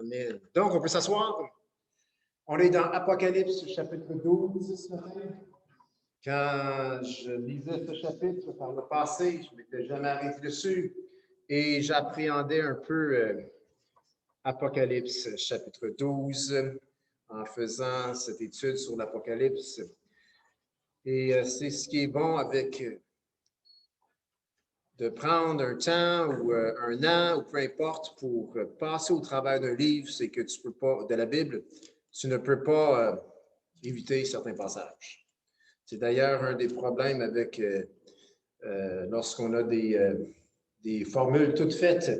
Amen. Donc, on peut s'asseoir. On est dans Apocalypse, chapitre 12 ce matin. Quand je lisais ce chapitre par le passé, je ne m'étais jamais arrêté dessus et j'appréhendais un peu Apocalypse, chapitre 12, en faisant cette étude sur l'Apocalypse. Et c'est ce qui est bon avec de prendre un temps ou un an ou peu importe pour passer au travers d'un livre, c'est que tu peux pas, de la Bible, tu ne peux pas éviter certains passages. C'est d'ailleurs un des problèmes avec lorsqu'on a des formules toutes faites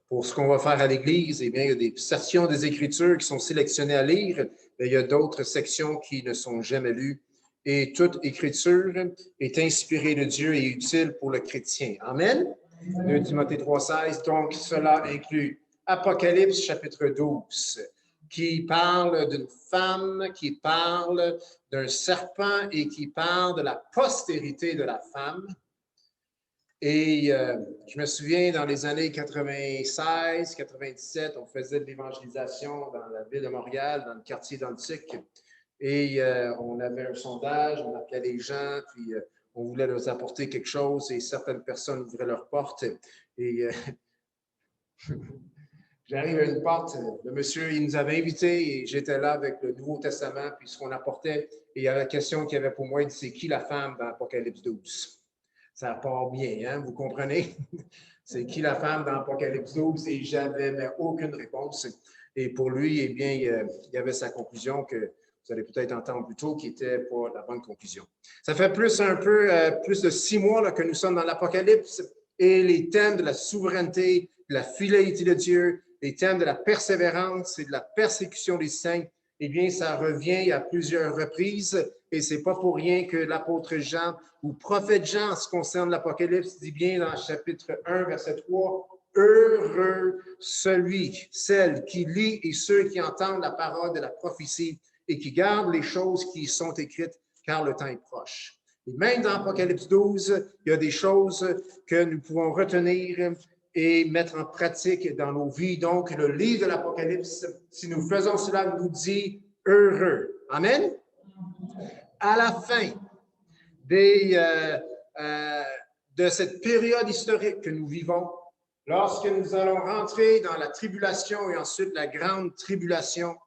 pour ce qu'on va faire à l'Église. Eh bien, il y a des sections des Écritures qui sont sélectionnées à lire, mais il y a d'autres sections qui ne sont jamais lues. Et toute Écriture est inspirée de Dieu et utile pour le chrétien. Amen. 2 Timothée 3,16. Donc, cela inclut Apocalypse, chapitre 12, qui parle d'une femme, qui parle d'un serpent et qui parle de la postérité de la femme. Et je me souviens, dans les années 96, 97, on faisait de l'évangélisation dans la ville de Montréal, dans le quartier d'Antique. Et on avait un sondage, on appelait les gens, puis on voulait leur apporter quelque chose et certaines personnes ouvraient leurs portes. Et j'arrive à une porte, le monsieur, il nous avait invités et j'étais là avec le Nouveau Testament, puis ce qu'on apportait. Et il y avait la question qu'il y avait pour moi, il dit, c'est qui la femme dans Apocalypse 12? Ça part bien, hein, vous comprenez? C'est qui la femme dans Apocalypse 12? Et j'avais aucune réponse. Et pour lui, eh bien, il y avait sa conclusion que vous allez peut-être entendre plus tôt, qui n'était pas la bonne conclusion. Ça fait plus de 6 mois là, que nous sommes dans l'Apocalypse et les thèmes de la souveraineté, de la fidélité de Dieu, les thèmes de la persévérance et de la persécution des saints, eh bien, ça revient à plusieurs reprises et c'est pas pour rien que l'apôtre Jean ou prophète Jean, en ce qui concerne l'Apocalypse, dit bien dans le chapitre 1, verset 3, « Heureux celle qui lit et ceux qui entendent la parole de la prophétie et qui gardent les choses qui y sont écrites, car le temps est proche. » Et même dans Apocalypse 12, il y a des choses que nous pouvons retenir et mettre en pratique dans nos vies. Donc, le livre de l'Apocalypse, si nous faisons cela, nous dit « heureux ». Amen? À la fin de cette période historique que nous vivons, lorsque nous allons rentrer dans la tribulation et ensuite la grande tribulation,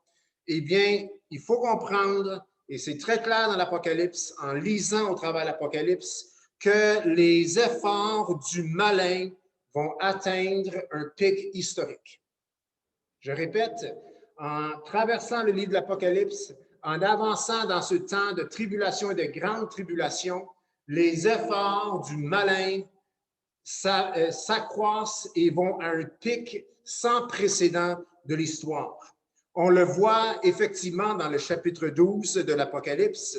eh bien, il faut comprendre, et c'est très clair dans l'Apocalypse, en lisant au travers de l'Apocalypse, que les efforts du malin vont atteindre un pic historique. Je répète, en traversant le livre de l'Apocalypse, en avançant dans ce temps de tribulation et de grande tribulation, les efforts du malin s'accroissent et vont à un pic sans précédent de l'histoire. On le voit effectivement dans le chapitre 12 de l'Apocalypse.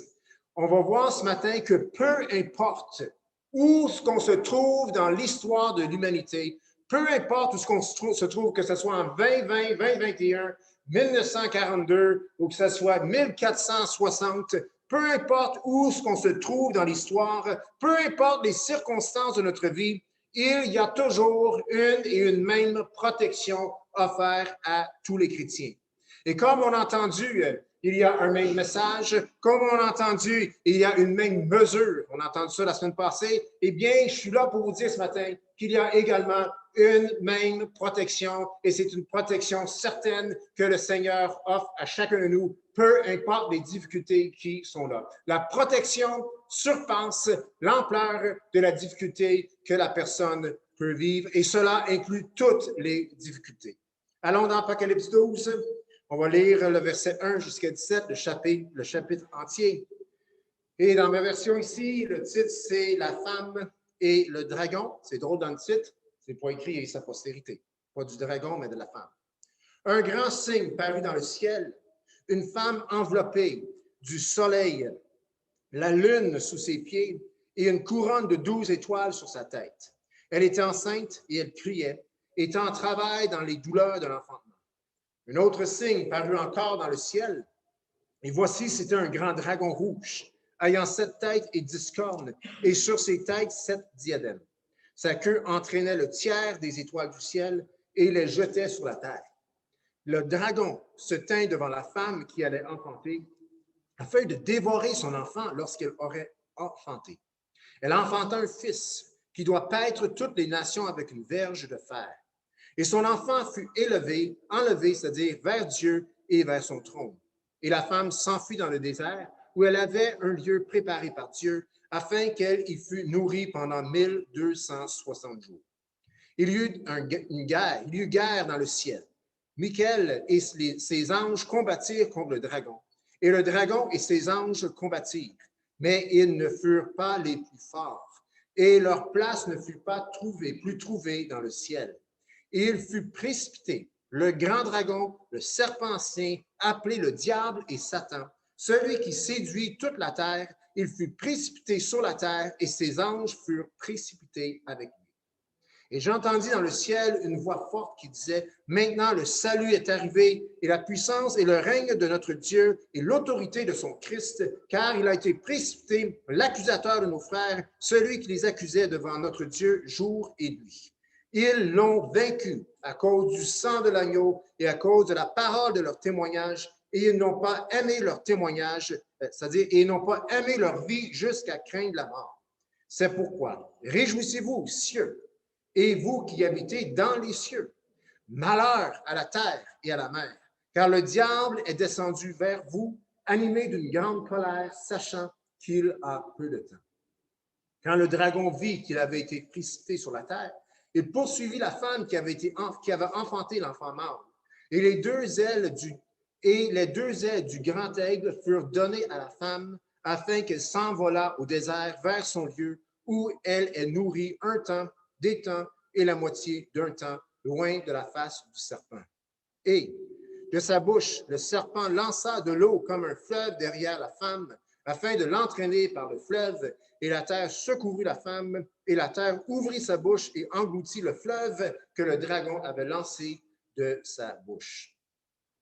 On va voir ce matin que peu importe où qu'on se trouve dans l'histoire de l'humanité, peu importe où se trouve, que ce soit en 2020, 2021, 1942 ou que ce soit 1460, peu importe où qu'on se trouve dans l'histoire, peu importe les circonstances de notre vie, il y a toujours une et une même protection offerte à tous les chrétiens. Et comme on a entendu, il y a un même message, comme on a entendu, il y a une même mesure, on a entendu ça la semaine passée, eh bien, je suis là pour vous dire ce matin qu'il y a également une même protection et c'est une protection certaine que le Seigneur offre à chacun de nous, peu importe les difficultés qui sont là. La protection surpasse l'ampleur de la difficulté que la personne peut vivre et cela inclut toutes les difficultés. Allons dans Apocalypse 12. On va lire le verset 1 jusqu'à 17, le chapitre entier. Et dans ma version ici, le titre, c'est « La femme et le dragon ». C'est drôle dans le titre, c'est pas écrit « et sa postérité ». Pas du dragon, mais de la femme. Un grand signe parut dans le ciel, une femme enveloppée du soleil, la lune sous ses pieds et une couronne de 12 étoiles sur sa tête. Elle était enceinte et elle criait, étant en travail dans les douleurs de l'enfantement. Un autre signe parut encore dans le ciel, et voici, c'était un grand dragon rouge, ayant 7 têtes et 10 cornes, et sur ses têtes 7 diadèmes. Sa queue entraînait le tiers des étoiles du ciel et les jetait sur la terre. le dragon se tint devant la femme qui allait enfanter afin de dévorer son enfant lorsqu'elle aurait enfanté. Elle enfanta un fils qui doit paître toutes les nations avec une verge de fer. Et son enfant fut enlevé, c'est-à-dire vers Dieu et vers son trône. Et la femme s'enfuit dans le désert, où elle avait un lieu préparé par Dieu, afin qu'elle y fût nourrie pendant 1260 jours. Il y eut guerre dans le ciel. Michael et ses anges combattirent contre le dragon. Et le dragon et ses anges combattirent, mais ils ne furent pas les plus forts, et leur place ne fut pas plus trouvée dans le ciel. Et il fut précipité, le grand dragon, le serpent ancien, appelé le diable et Satan, celui qui séduit toute la terre. Il fut précipité sur la terre et ses anges furent précipités avec lui. Et j'entendis dans le ciel une voix forte qui disait, « Maintenant le salut est arrivé, et la puissance et le règne de notre Dieu et l'autorité de son Christ, car il a été précipité, l'accusateur de nos frères, celui qui les accusait devant notre Dieu jour et nuit. Ils l'ont vaincu à cause du sang de l'agneau et à cause de la parole de leur témoignage, et ils n'ont pas aimé leur témoignage, c'est-à-dire, ils n'ont pas aimé leur vie jusqu'à craindre la mort. C'est pourquoi, réjouissez-vous, cieux, et vous qui habitez dans les cieux, malheur à la terre et à la mer, car le diable est descendu vers vous, animé d'une grande colère, sachant qu'il a peu de temps. Quand le dragon vit qu'il avait été précipité sur la terre, il poursuivit la femme qui avait enfanté l'enfant mâle, et les deux ailes du grand aigle furent données à la femme, afin qu'elle s'envolât au désert vers son lieu, où elle est nourrie un temps, des temps et la moitié d'un temps, loin de la face du serpent. Et de sa bouche, le serpent lança de l'eau comme un fleuve derrière la femme, afin de l'entraîner par le fleuve, et la terre secourut la femme, et la terre ouvrit sa bouche et engloutit le fleuve que le dragon avait lancé de sa bouche.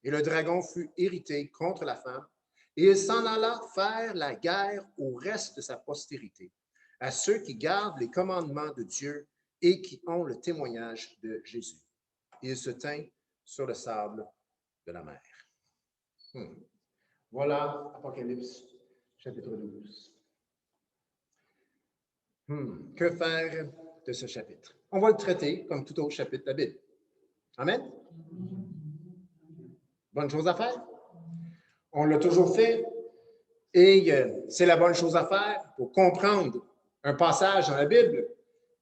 Et le dragon fut irrité contre la femme, et il s'en alla faire la guerre au reste de sa postérité, à ceux qui gardent les commandements de Dieu et qui ont le témoignage de Jésus. Il se tint sur le sable de la mer. Voilà Apocalypse, chapitre 12. Que faire de ce chapitre? On va le traiter comme tout autre chapitre de la Bible. Amen? Bonne chose à faire. On l'a toujours fait et c'est la bonne chose à faire pour comprendre un passage dans la Bible.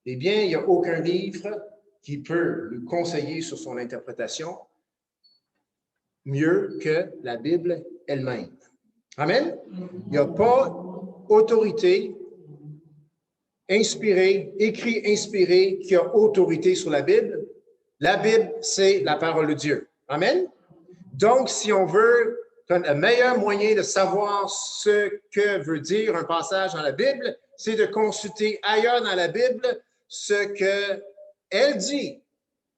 Eh bien, il n'y a aucun livre qui peut nous conseiller sur son interprétation mieux que la Bible elle-même. Amen? Il n'y a pas autorité inspirée, écrit inspiré, qui a autorité sur la Bible. La Bible, c'est la parole de Dieu. Amen? Donc, si on veut un meilleur moyen de savoir ce que veut dire un passage dans la Bible, c'est de consulter ailleurs dans la Bible ce qu'elle dit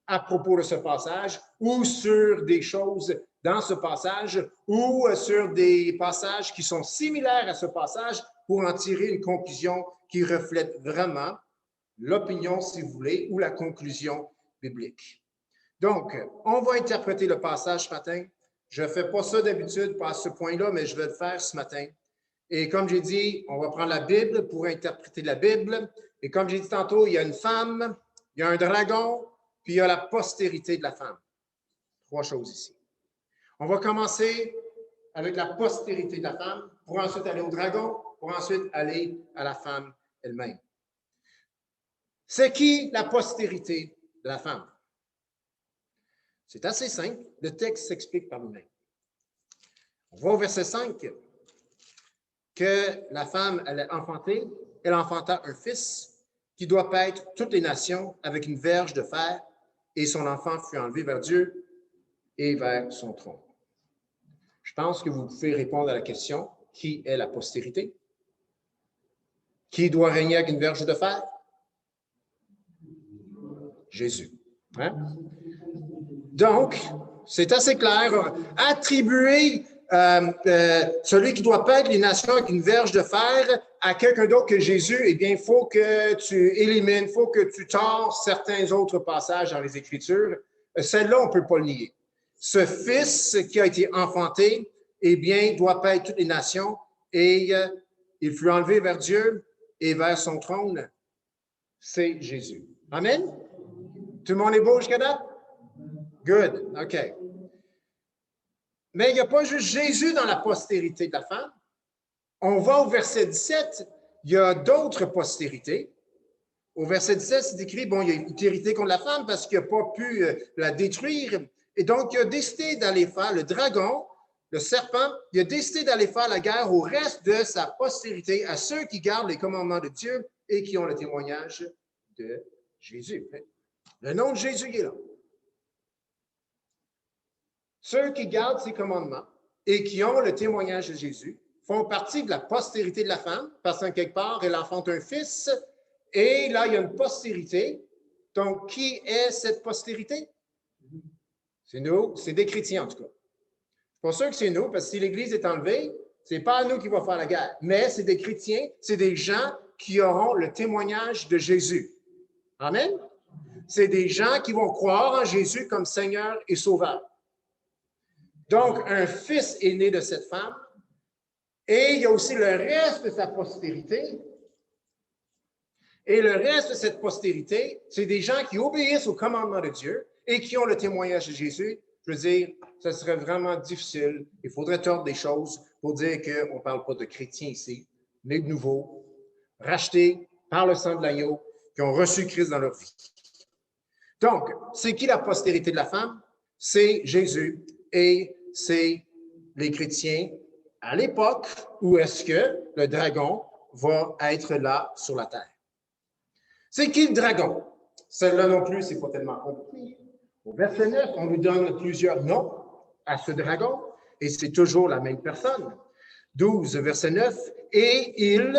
à propos de ce passage ou sur des choses dans ce passage ou sur des passages qui sont similaires à ce passage pour en tirer une conclusion qui reflète vraiment l'opinion, si vous voulez, ou la conclusion biblique. Donc, on va interpréter le passage ce matin. Je ne fais pas ça d'habitude à ce point-là, mais je vais le faire ce matin. Et comme j'ai dit, on va prendre la Bible pour interpréter la Bible. Et comme j'ai dit tantôt, il y a une femme, il y a un dragon, puis il y a la postérité de la femme. Trois choses ici. On va commencer avec la postérité de la femme, pour ensuite aller au dragon, pour ensuite aller à la femme elle-même. C'est qui la postérité de la femme? C'est assez simple. Le texte s'explique par lui-même. On voit au verset 5 que la femme, elle a enfanté, elle enfanta un fils qui doit paître toutes les nations avec une verge de fer, et son enfant fut enlevé vers Dieu et vers son trône. Je pense que vous pouvez répondre à la question, qui est la postérité? Qui doit régner avec une verge de fer? Jésus. Hein? Donc, c'est assez clair. Attribuer celui qui doit paître les nations avec une verge de fer à quelqu'un d'autre que Jésus, eh bien, il faut que tu élimines, il faut que tu tords certains autres passages dans les Écritures. Celle-là, on ne peut pas le nier. ce Fils qui a été enfanté, eh bien, doit paître toutes les nations et il fut enlevé vers Dieu et vers son trône. C'est Jésus. Amen? Tout le monde est beau jusqu'à date? Good. OK. Mais il n'y a pas juste Jésus dans la postérité de la femme. On va au verset 17, il y a d'autres postérités. Au verset 17, c'est écrit, bon, il y a une hérité contre la femme parce qu'il n'a pas pu la détruire. Et donc, il a décidé d'aller faire, le dragon, le serpent, il a décidé d'aller faire la guerre au reste de sa postérité, à ceux qui gardent les commandements de Dieu et qui ont le témoignage de Jésus. Le nom de Jésus est là. Ceux qui gardent ses commandements et qui ont le témoignage de Jésus font partie de la postérité de la femme, parce qu'en quelque part, elle enfante un fils, et là, il y a une postérité. Donc, qui est cette postérité? C'est nous, c'est des chrétiens en tout cas. Je ne suis pas sûr que c'est nous, parce que si l'Église est enlevée, ce n'est pas à nous qui va faire la guerre, mais c'est des chrétiens, c'est des gens qui auront le témoignage de Jésus. Amen? C'est des gens qui vont croire en Jésus comme Seigneur et Sauveur. Donc, un fils est né de cette femme, et il y a aussi le reste de sa postérité. Et le reste de cette postérité, c'est des gens qui obéissent aux commandements de Dieu et qui ont le témoignage de Jésus. Je veux dire, ce serait vraiment difficile. Il faudrait tordre des choses pour dire qu'on ne parle pas de chrétiens ici, mais de nouveaux, rachetés par le sang de l'agneau, qui ont reçu Christ dans leur vie. Donc, c'est qui la postérité de la femme? C'est Jésus et c'est les chrétiens à l'époque où est-ce que le dragon va être là sur la terre. C'est qui le dragon? Celle-là non plus, c'est pas tellement compliqué. Au verset 9, on nous donne plusieurs noms à ce dragon et c'est toujours la même personne. 12, verset 9, et il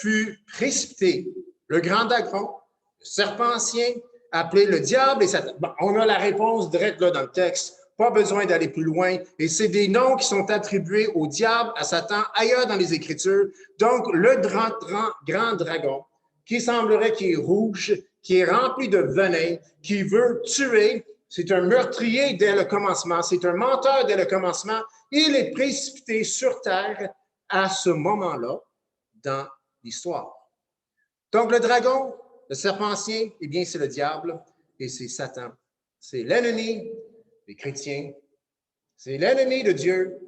fut précipité, le grand dragon, le serpent ancien, appelé le diable et Satan. Bon, on a la réponse directe là dans le texte. Pas besoin d'aller plus loin. Et c'est des noms qui sont attribués au diable, à Satan, ailleurs dans les Écritures. Donc, le grand dragon, qui semblerait qu'il est rouge, qui est rempli de venin, qui veut tuer, c'est un meurtrier dès le commencement, c'est un menteur dès le commencement. Il est précipité sur terre à ce moment-là dans l'histoire. Donc, le dragon, le serpent ancien, eh bien, c'est le diable et c'est Satan. C'est l'ennemi des chrétiens. C'est l'ennemi de Dieu.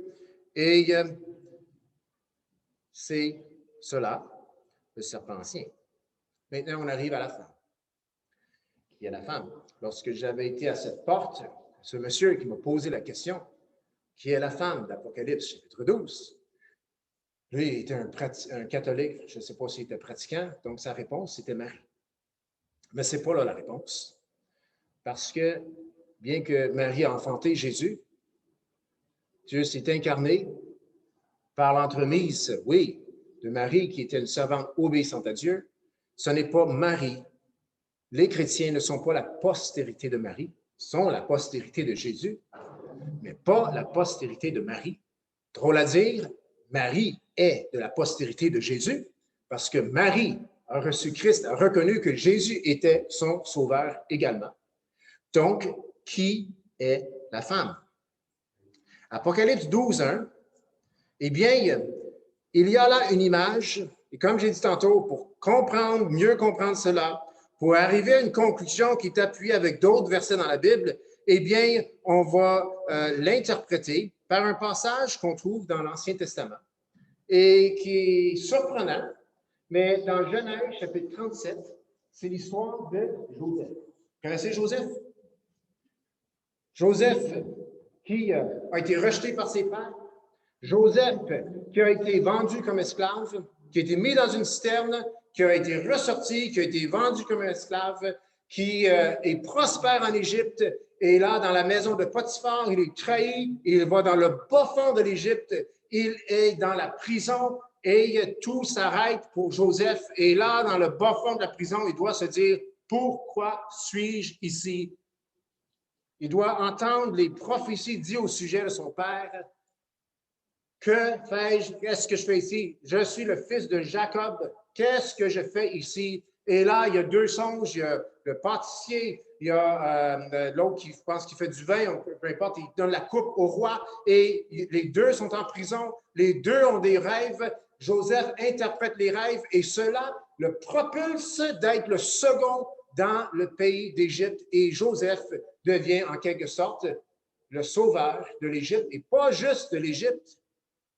Et c'est cela, le serpent ancien. Maintenant, on arrive à la femme. Qui est la femme? Lorsque j'avais été à cette porte, ce monsieur qui m'a posé la question, qui est la femme d'Apocalypse, chapitre 12, lui, il était un catholique, je ne sais pas s'il était pratiquant, donc sa réponse, c'était Marie. Mais ce n'est pas là la réponse. Parce que, bien que Marie a enfanté Jésus, Dieu s'est incarné par l'entremise, oui, de Marie, qui était une servante obéissante à Dieu. Ce n'est pas Marie. Les chrétiens ne sont pas la postérité de Marie, sont la postérité de Jésus, mais pas la postérité de Marie. Drôle à dire, Marie est de la postérité de Jésus, parce que Marie a reçu Christ, a reconnu que Jésus était son sauveur également. Donc, qui est la femme? Apocalypse 12, 1, eh bien, il y a là une image, et comme j'ai dit tantôt, pour comprendre, mieux comprendre cela, pour arriver à une conclusion qui est appuyée avec d'autres versets dans la Bible, eh bien, on va l'interpréter par un passage qu'on trouve dans l'Ancien Testament et qui est surprenant, mais dans Genèse, chapitre 37, c'est l'histoire de Joseph. Vous connaissez Joseph? Joseph qui a été rejeté par ses pères. Joseph qui a été vendu comme esclave, qui a été mis dans une citerne, qui a été ressorti, qui a été vendu comme un esclave, qui est prospère en Égypte. Et là, dans la maison de Potiphar, il est trahi, il va dans le bas fond de l'Égypte, il est dans la prison et tout s'arrête pour Joseph. Et là, dans le bas fond de la prison, il doit se dire, pourquoi suis-je ici? Il doit entendre les prophéties dites au sujet de son père. Que fais-je? Qu'est-ce que je fais ici? Je suis le fils de Jacob. Qu'est-ce que je fais ici? Et là, il y a deux songes, il y a le pâtissier, il y a l'autre qui pense qu'il fait du vin, peu importe, il donne la coupe au roi, et les deux sont en prison, les deux ont des rêves. Joseph interprète les rêves, et cela le propulse d'être le second dans le pays d'Égypte. Et Joseph devient en quelque sorte le sauveur de l'Égypte, et pas juste de l'Égypte,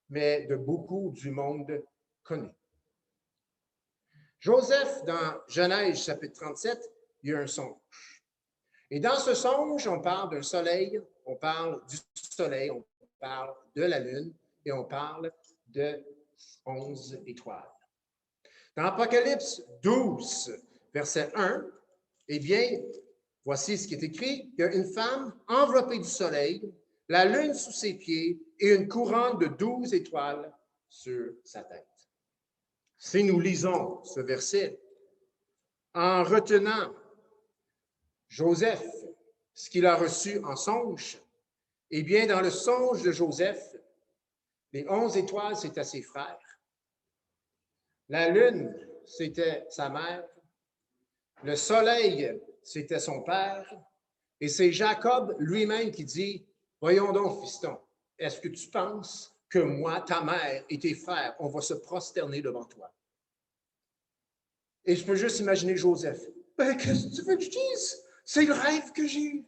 mais de beaucoup du monde connu. Joseph, dans Genèse chapitre 37, il y a un songe. Et dans ce songe, on parle d'un soleil, on parle du soleil, on parle de la lune et on parle de 11 étoiles. Dans Apocalypse 12, verset 1, eh bien, voici ce qui est écrit. Il y a une femme enveloppée du soleil, la lune sous ses pieds et une couronne de 12 étoiles sur sa tête. Si nous lisons ce verset, en retenant Joseph, ce qu'il a reçu en songe, eh bien, dans le songe de Joseph, les 11 étoiles, c'était ses frères. La lune, c'était sa mère. Le soleil, c'était son père. Et c'est Jacob lui-même qui dit, « Voyons donc, fiston, est-ce que tu penses que moi, ta mère et tes frères, on va se prosterner devant toi? » Et je peux juste imaginer Joseph. « Ben, qu'est-ce que tu veux que je dise? C'est le rêve que j'ai eu. »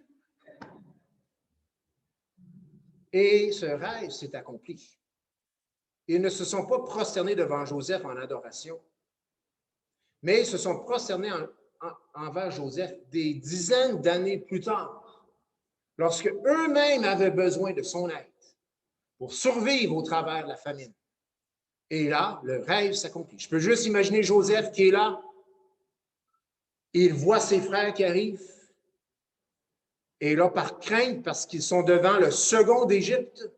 Et ce rêve s'est accompli. Ils ne se sont pas prosternés devant Joseph en adoration, mais ils se sont prosternés envers Joseph des dizaines d'années plus tard, lorsque eux-mêmes avaient besoin de son aide pour survivre au travers de la famine. Et là, le rêve s'accomplit. Je peux juste imaginer Joseph qui est là. Il voit ses frères qui arrivent. Et là, par crainte, parce qu'ils sont devant le second d'Égypte,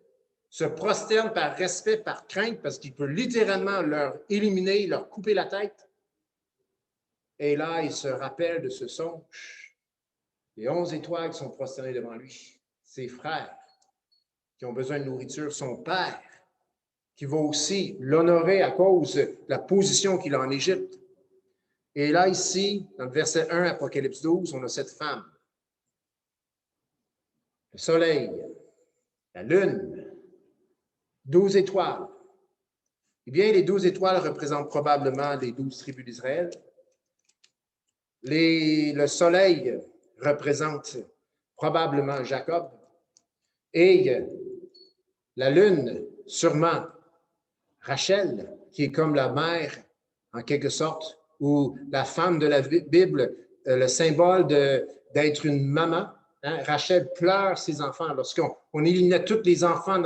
se prosterne par respect, par crainte, parce qu'il peut littéralement leur éliminer, leur couper la tête. Et là, il se rappelle de ce songe. Les 11 étoiles qui sont prosternées devant lui, ses frères qui ont besoin de nourriture, son père qui va aussi l'honorer à cause de la position qu'il a en Égypte. Et là, ici, dans le verset 1, Apocalypse 12, on a cette femme. Le soleil, la lune, 12 étoiles. Eh bien, les 12 étoiles représentent probablement les 12 tribus d'Israël. Le soleil représente probablement Jacob. Et la lune, sûrement Rachel, qui est comme la mère, en quelque sorte, ou la femme de la Bible, le symbole d'être une maman. Hein? Rachel pleure ses enfants. Lorsqu'on éliminait tous les enfants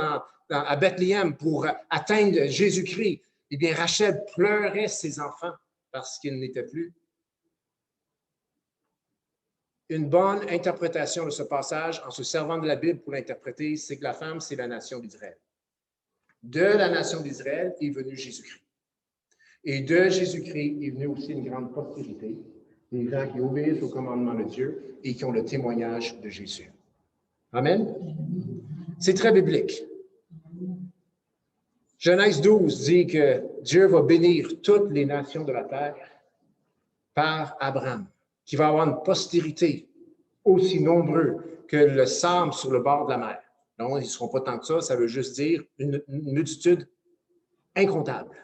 à Bethléem pour atteindre Jésus-Christ, eh bien, Rachel pleurait ses enfants parce qu'ils n'étaient plus. Une bonne interprétation de ce passage, en se servant de la Bible pour l'interpréter, c'est que la femme, c'est la nation d'Israël. De la nation d'Israël est venu Jésus-Christ. Et de Jésus-Christ est venue aussi une grande postérité, des gens qui obéissent au commandement de Dieu et qui ont le témoignage de Jésus. Amen? C'est très biblique. Genèse 12 dit que Dieu va bénir toutes les nations de la terre par Abraham, qui va avoir une postérité aussi nombreuse que le sable sur le bord de la mer. Non, ils ne seront pas tant que ça veut juste dire une multitude incontable.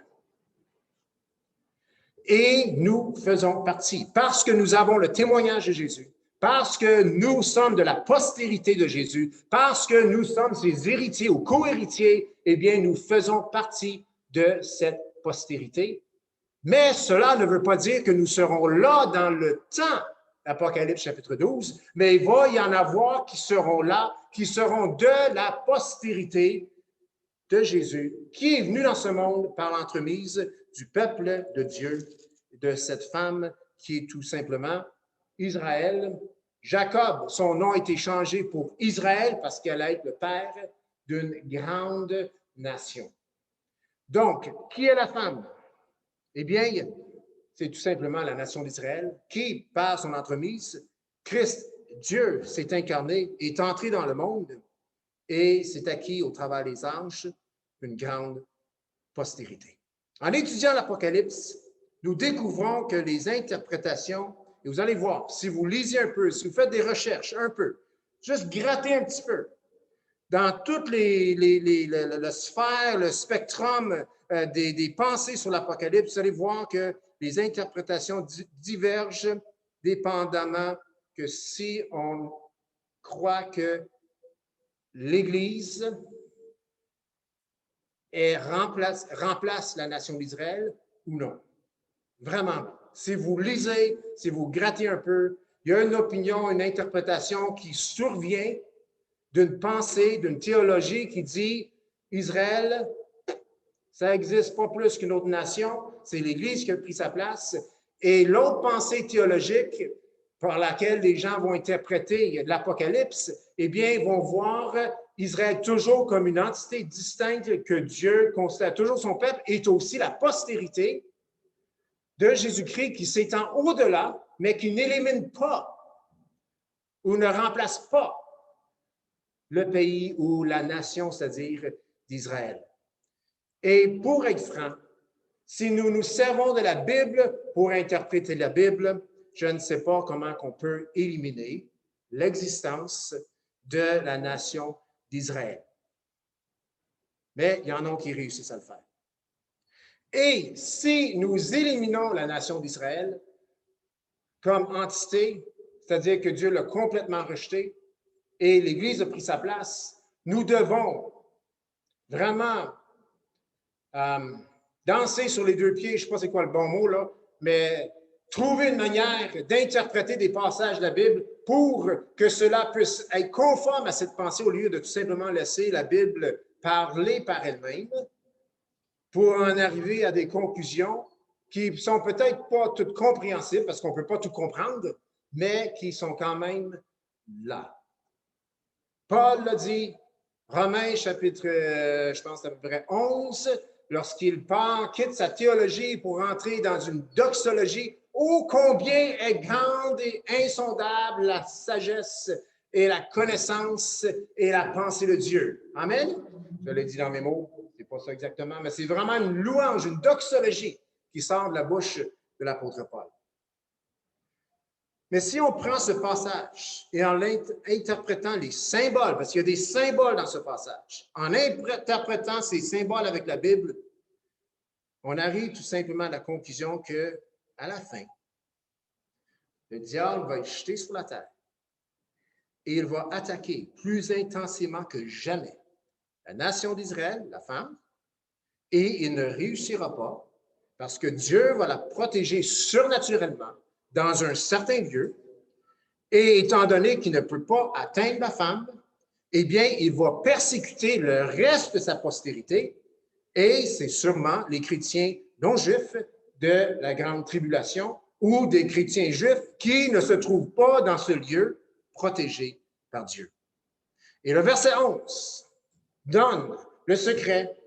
Et nous faisons partie, parce que nous avons le témoignage de Jésus, parce que nous sommes de la postérité de Jésus, parce que nous sommes ses héritiers ou co-héritiers, eh bien, nous faisons partie de cette postérité. Mais cela ne veut pas dire que nous serons là dans le temps, Apocalypse chapitre 12, mais il va y en avoir qui seront là, qui seront de la postérité de Jésus, qui est venu dans ce monde par l'entremise du peuple de Dieu, de cette femme qui est tout simplement Israël. Jacob, son nom a été changé pour Israël parce qu'elle allait être le père d'une grande nation. Donc, qui est la femme? Eh bien, c'est tout simplement la nation d'Israël qui, par son entremise, Christ, Dieu, s'est incarné, est entré dans le monde et s'est acquis au travers des anges une grande postérité. En étudiant l'Apocalypse, nous découvrons que les interprétations, et vous allez voir, si vous lisez un peu, si vous faites des recherches un peu, juste grattez un petit peu, dans toutes la sphère, le spectrum des pensées sur l'Apocalypse, vous allez voir que les interprétations divergent dépendamment que si on croit que l'Église remplace la nation d'Israël ou non. Vraiment. Si vous lisez, si vous grattez un peu, il y a une opinion, une interprétation qui survient d'une pensée, d'une théologie qui dit Israël, ça n'existe pas plus qu'une autre nation, c'est l'Église qui a pris sa place. Et l'autre pensée théologique par laquelle les gens vont interpréter l'Apocalypse, eh bien, ils vont voir Israël toujours comme une entité distincte que Dieu considère toujours son peuple, est aussi la postérité de Jésus-Christ qui s'étend au-delà, mais qui n'élimine pas ou ne remplace pas le pays ou la nation, c'est-à-dire d'Israël. Et pour être franc, si nous nous servons de la Bible pour interpréter la Bible, je ne sais pas comment on peut éliminer l'existence de la nation d'Israël. Mais il y en a qui réussissent à le faire. Et si nous éliminons la nation d'Israël comme entité, c'est-à-dire que Dieu l'a complètement rejeté et l'Église a pris sa place, nous devons vraiment danser sur les deux pieds, je ne sais pas c'est quoi le bon mot, là, mais trouver une manière d'interpréter des passages de la Bible pour que cela puisse être conforme à cette pensée au lieu de tout simplement laisser la Bible parler par elle-même pour en arriver à des conclusions qui sont peut-être pas toutes compréhensibles parce qu'on ne peut pas tout comprendre, mais qui sont quand même là. Paul l'a dit, Romains chapitre, je pense à peu près 11, lorsqu'il quitte sa théologie pour entrer dans une doxologie, ô combien est grande et insondable la sagesse et la connaissance et la pensée de Dieu. Amen? Je l'ai dit dans mes mots, c'est pas ça exactement, mais c'est vraiment une louange, une doxologie qui sort de la bouche de l'apôtre Paul. Mais si on prend ce passage et en interprétant les symboles, parce qu'il y a des symboles dans ce passage, en interprétant ces symboles avec la Bible, on arrive tout simplement à la conclusion que, à la fin, le diable va être jeté sur la terre et il va attaquer plus intensément que jamais la nation d'Israël, la femme, et il ne réussira pas parce que Dieu va la protéger surnaturellement dans un certain lieu, et étant donné qu'il ne peut pas atteindre la femme, eh bien, il va persécuter le reste de sa postérité, et c'est sûrement les chrétiens non-juifs de la grande tribulation ou des chrétiens juifs qui ne se trouvent pas dans ce lieu protégé par Dieu. Et le verset 11 donne le secret,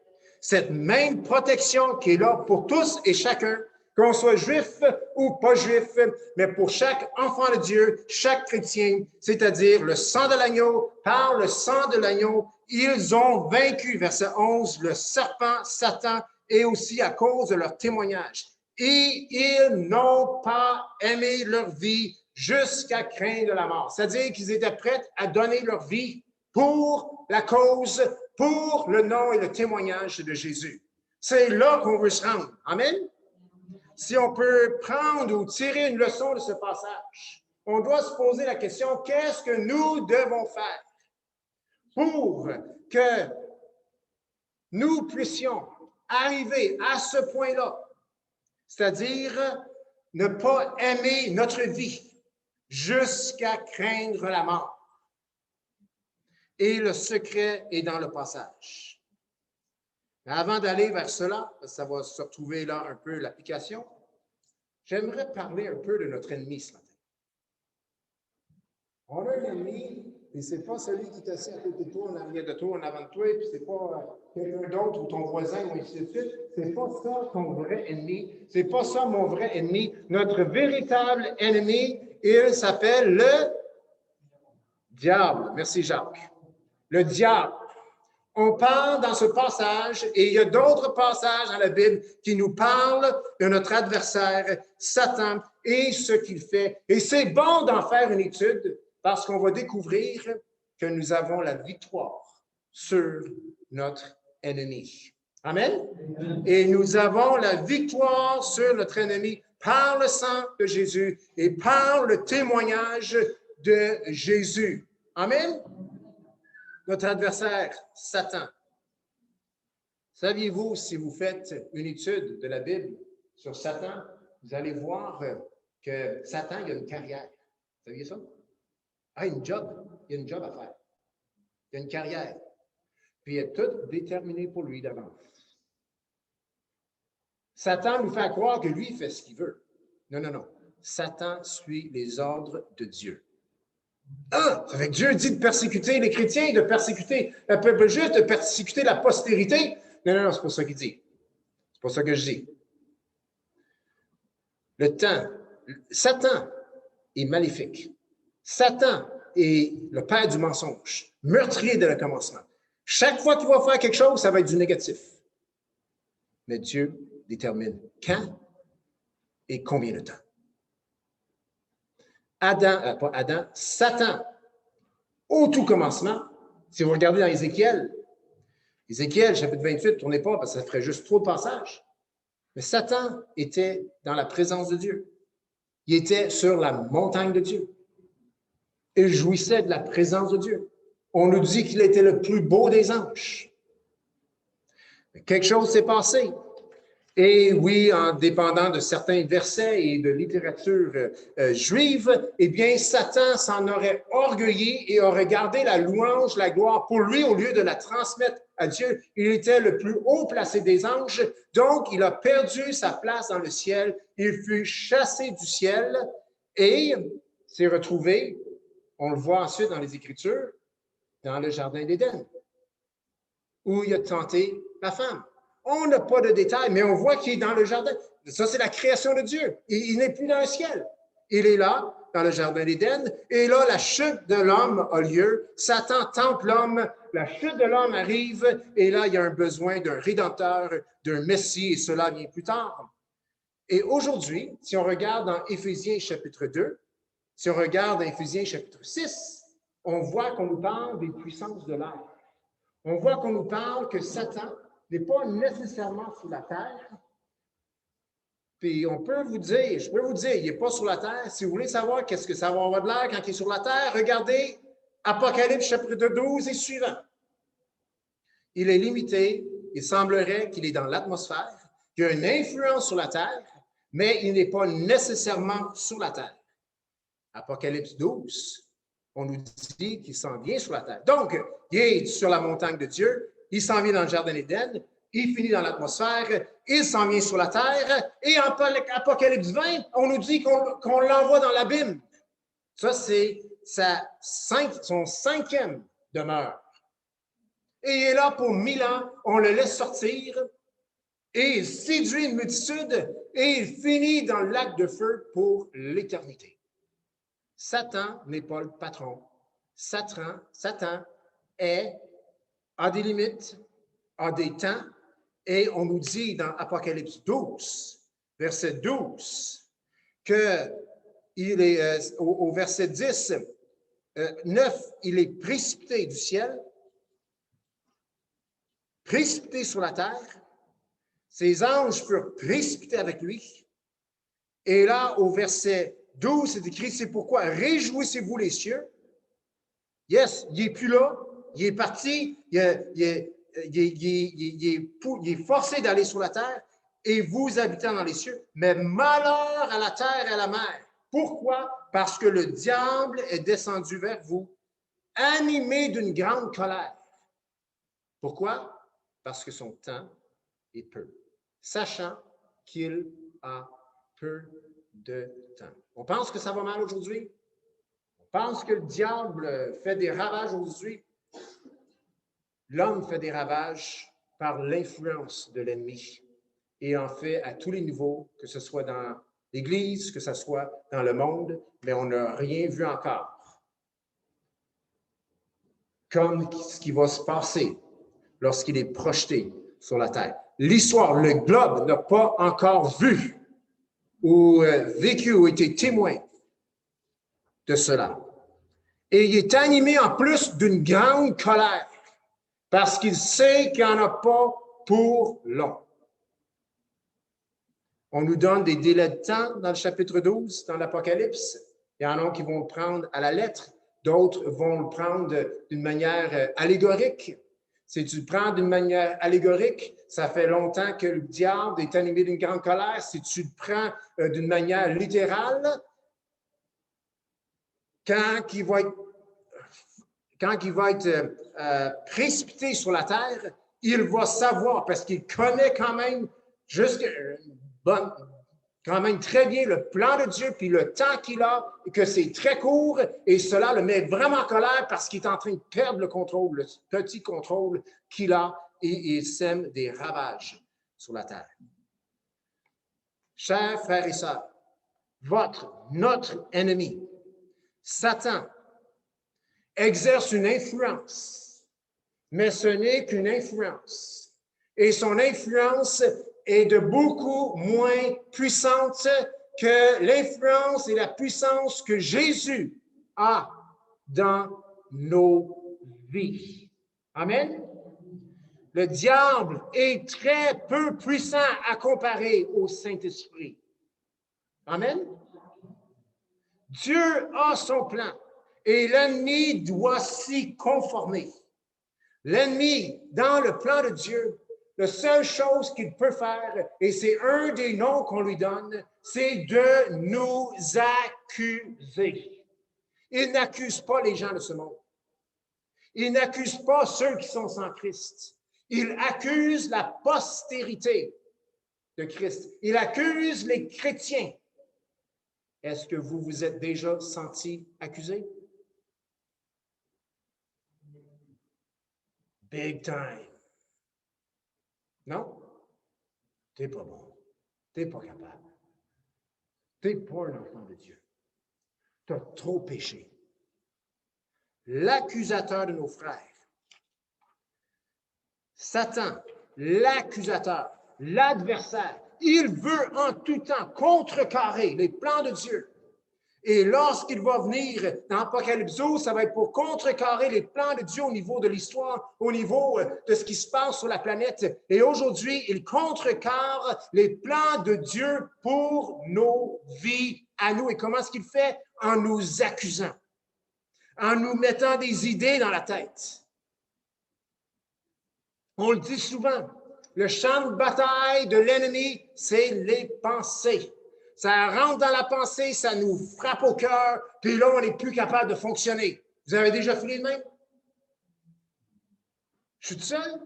cette même protection qui est là pour tous et chacun, qu'on soit juif ou pas juif, mais pour chaque enfant de Dieu, chaque chrétien, c'est-à-dire le sang de l'agneau, par le sang de l'agneau, ils ont vaincu, verset 11, le serpent, Satan, et aussi à cause de leur témoignage. Et ils n'ont pas aimé leur vie jusqu'à craindre la mort. C'est-à-dire qu'ils étaient prêts à donner leur vie pour la cause, pour le nom et le témoignage de Jésus. C'est là qu'on veut se rendre. Amen? Si on peut prendre ou tirer une leçon de ce passage, on doit se poser la question, qu'est-ce que nous devons faire pour que nous puissions arriver à ce point-là, c'est-à-dire ne pas aimer notre vie jusqu'à craindre la mort. Et le secret est dans le passage. Mais avant d'aller vers cela, ça va se retrouver là un peu l'application, j'aimerais parler un peu de notre ennemi ce matin. On a un ennemi, et ce n'est pas celui qui est assis à côté de toi, en arrière de toi, en avant de toi, et puis ce n'est pas quelqu'un d'autre ou ton voisin, ou ainsi de suite. Ce n'est pas ça ton vrai ennemi. Ce n'est pas ça mon vrai ennemi. Notre véritable ennemi, il s'appelle le diable. Merci, Jacques. Le diable. On parle dans ce passage, et il y a d'autres passages dans la Bible qui nous parlent de notre adversaire, Satan, et ce qu'il fait. Et c'est bon d'en faire une étude parce qu'on va découvrir que nous avons la victoire sur notre ennemi. Amen? Et nous avons la victoire sur notre ennemi par le sang de Jésus et par le témoignage de Jésus. Amen? Notre adversaire, Satan. Saviez-vous, si vous faites une étude de la Bible sur Satan, vous allez voir que Satan, il a une carrière. Vous saviez ça? Ah, une job. Il y a une job à faire. Il y a une carrière. Puis il est tout déterminé pour lui d'avance. Satan nous fait croire que lui, il fait ce qu'il veut. Non, non, non. Satan suit les ordres de Dieu. Ah, ça fait que Dieu dit de persécuter les chrétiens, de persécuter le peuple juste, de persécuter la postérité. Non, non, non, c'est pas ça qu'il dit. C'est pas ça que je dis. Le temps, Satan est maléfique. Satan est le père du mensonge, meurtrier dès le commencement. Chaque fois qu'il va faire quelque chose, ça va être du négatif. Mais Dieu détermine quand et combien de temps. Satan, au tout commencement, si vous regardez dans Ézéchiel, chapitre 28, tournez pas parce que ça ferait juste trop de passages. Mais Satan était dans la présence de Dieu. Il était sur la montagne de Dieu. Il jouissait de la présence de Dieu. On nous dit qu'il était le plus beau des anges. Mais quelque chose s'est passé. Et oui, en dépendant de certains versets et de littérature juive, eh bien, Satan s'en aurait orgueilli et aurait gardé la louange, la gloire pour lui au lieu de la transmettre à Dieu. Il était le plus haut placé des anges, donc il a perdu sa place dans le ciel. Il fut chassé du ciel et s'est retrouvé, on le voit ensuite dans les Écritures, dans le jardin d'Éden, où il a tenté la femme. On n'a pas de détails, mais on voit qu'il est dans le jardin. Ça, c'est la création de Dieu. Il n'est plus dans le ciel. Il est là, dans le jardin d'Éden, et là, la chute de l'homme a lieu. Satan tente l'homme, la chute de l'homme arrive, et là, il y a un besoin d'un rédempteur, d'un Messie, et cela vient plus tard. Et aujourd'hui, si on regarde dans Éphésiens chapitre 2, si on regarde dans Éphésiens chapitre 6, on voit qu'on nous parle des puissances de l'air. On voit qu'on nous parle que Satan n'est pas nécessairement sur la terre. Puis je peux vous dire, il n'est pas sur la terre. Si vous voulez savoir qu'est-ce que ça va avoir de l'air quand il est sur la terre, regardez Apocalypse chapitre 12 et suivant. Il est limité, il semblerait qu'il est dans l'atmosphère, qu'il a une influence sur la terre, mais il n'est pas nécessairement sur la terre. Apocalypse 12, on nous dit qu'il s'en vient sur la terre. Donc, il est sur la montagne de Dieu, il s'en vient dans le jardin d'Éden, il finit dans l'atmosphère, il s'en vient sur la terre, et en Apocalypse 20, on nous dit qu'on l'envoie dans l'abîme. Ça, c'est son 5e demeure. Et il est là pour 1000 ans, on le laisse sortir, et il séduit une multitude, et il finit dans le lac de feu pour l'éternité. Satan n'est pas le patron. Satan a des limites, a des temps, et on nous dit dans Apocalypse 12, verset 12, qu'il est, au verset 10, 9, il est précipité du ciel, précipité sur la terre, ses anges furent précipités avec lui, et là, au verset 12, c'est écrit, c'est pourquoi réjouissez-vous les cieux. Yes, il n'est plus là, il est parti, il est forcé d'aller sur la terre et vous habitez dans les cieux, mais malheur à la terre et à la mer. Pourquoi? Parce que le diable est descendu vers vous, animé d'une grande colère. Pourquoi? Parce que son temps est peu, sachant qu'il a peu de temps. On pense que ça va mal aujourd'hui. On pense que le diable fait des ravages aujourd'hui. L'homme fait des ravages par l'influence de l'ennemi et en fait à tous les niveaux, que ce soit dans l'Église, que ce soit dans le monde, mais on n'a rien vu encore. Comme ce qui va se passer lorsqu'il est projeté sur la terre. L'histoire, le globe n'a pas encore vu ou vécu ou été témoin de cela. Et il est animé en plus d'une grande colère parce qu'il sait qu'il n'y en a pas pour long. On nous donne des délais de temps dans le chapitre 12, dans l'Apocalypse. Il y en a qui vont le prendre à la lettre, d'autres vont le prendre d'une manière allégorique. Si tu le prends d'une manière allégorique, ça fait longtemps que le diable est animé d'une grande colère. Si tu le prends d'une manière littérale, quand il va être précipité sur la terre, il va savoir, parce qu'il connaît quand même quand même très bien le plan de Dieu, puis le temps qu'il a, et que c'est très court, et cela le met vraiment en colère parce qu'il est en train de perdre le contrôle, le petit contrôle qu'il a, et il sème des ravages sur la terre. Chers frères et sœurs, notre ennemi, Satan, exerce une influence, mais ce n'est qu'une influence. Et son influence est de beaucoup moins puissante que l'influence et la puissance que Jésus a dans nos vies. Amen. Le diable est très peu puissant à comparer au Saint-Esprit. Amen. Dieu a son plan et l'ennemi doit s'y conformer. L'ennemi, dans le plan de Dieu, la seule chose qu'il peut faire, et c'est un des noms qu'on lui donne, c'est de nous accuser. Il n'accuse pas les gens de ce monde. Il n'accuse pas ceux qui sont sans Christ. Il accuse la postérité de Christ. Il accuse les chrétiens. Est-ce que vous vous êtes déjà senti accusé? Big time. Non? T'es pas bon. T'es pas capable. T'es pas un enfant de Dieu. T'as trop péché. L'accusateur de nos frères, Satan, l'accusateur, l'adversaire, il veut en tout temps contrecarrer les plans de Dieu. Et lorsqu'il va venir dans Apocalypse 12, ça va être pour contrecarrer les plans de Dieu au niveau de l'histoire, au niveau de ce qui se passe sur la planète. Et aujourd'hui, il contrecarre les plans de Dieu pour nos vies à nous. Et comment est-ce qu'il fait? En nous accusant, en nous mettant des idées dans la tête. On le dit souvent, le champ de bataille de l'ennemi, c'est les pensées. Ça rentre dans la pensée, ça nous frappe au cœur, puis là, on n'est plus capable de fonctionner. Vous avez déjà fini de même? Je suis tout seul?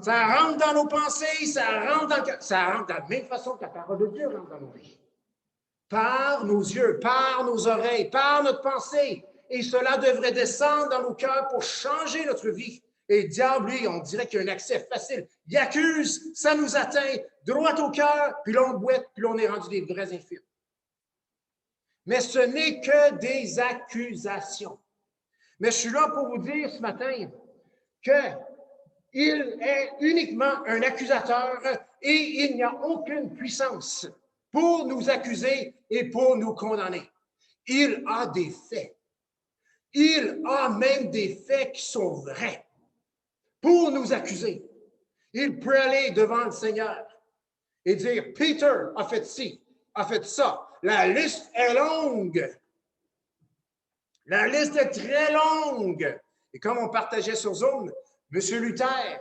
Ça rentre dans nos pensées, ça rentre de la même façon que la parole de Dieu rentre dans nos vies. Par nos yeux, par nos oreilles, par notre pensée. Et cela devrait descendre dans nos cœurs pour changer notre vie. Et le diable, lui, on dirait qu'il y a un accès facile. Il accuse, ça nous atteint, droit au cœur, puis là, on boite, puis là, on est rendu des vrais infirmes. Mais ce n'est que des accusations. Mais je suis là pour vous dire ce matin qu'il est uniquement un accusateur et il n'y a aucune puissance pour nous accuser et pour nous condamner. Il a des faits. Il a même des faits qui sont vrais pour nous accuser. Il peut aller devant le Seigneur et dire, Peter a fait ci, a fait ça. La liste est longue. La liste est très longue. Et comme on partageait sur Zoom, M. Luther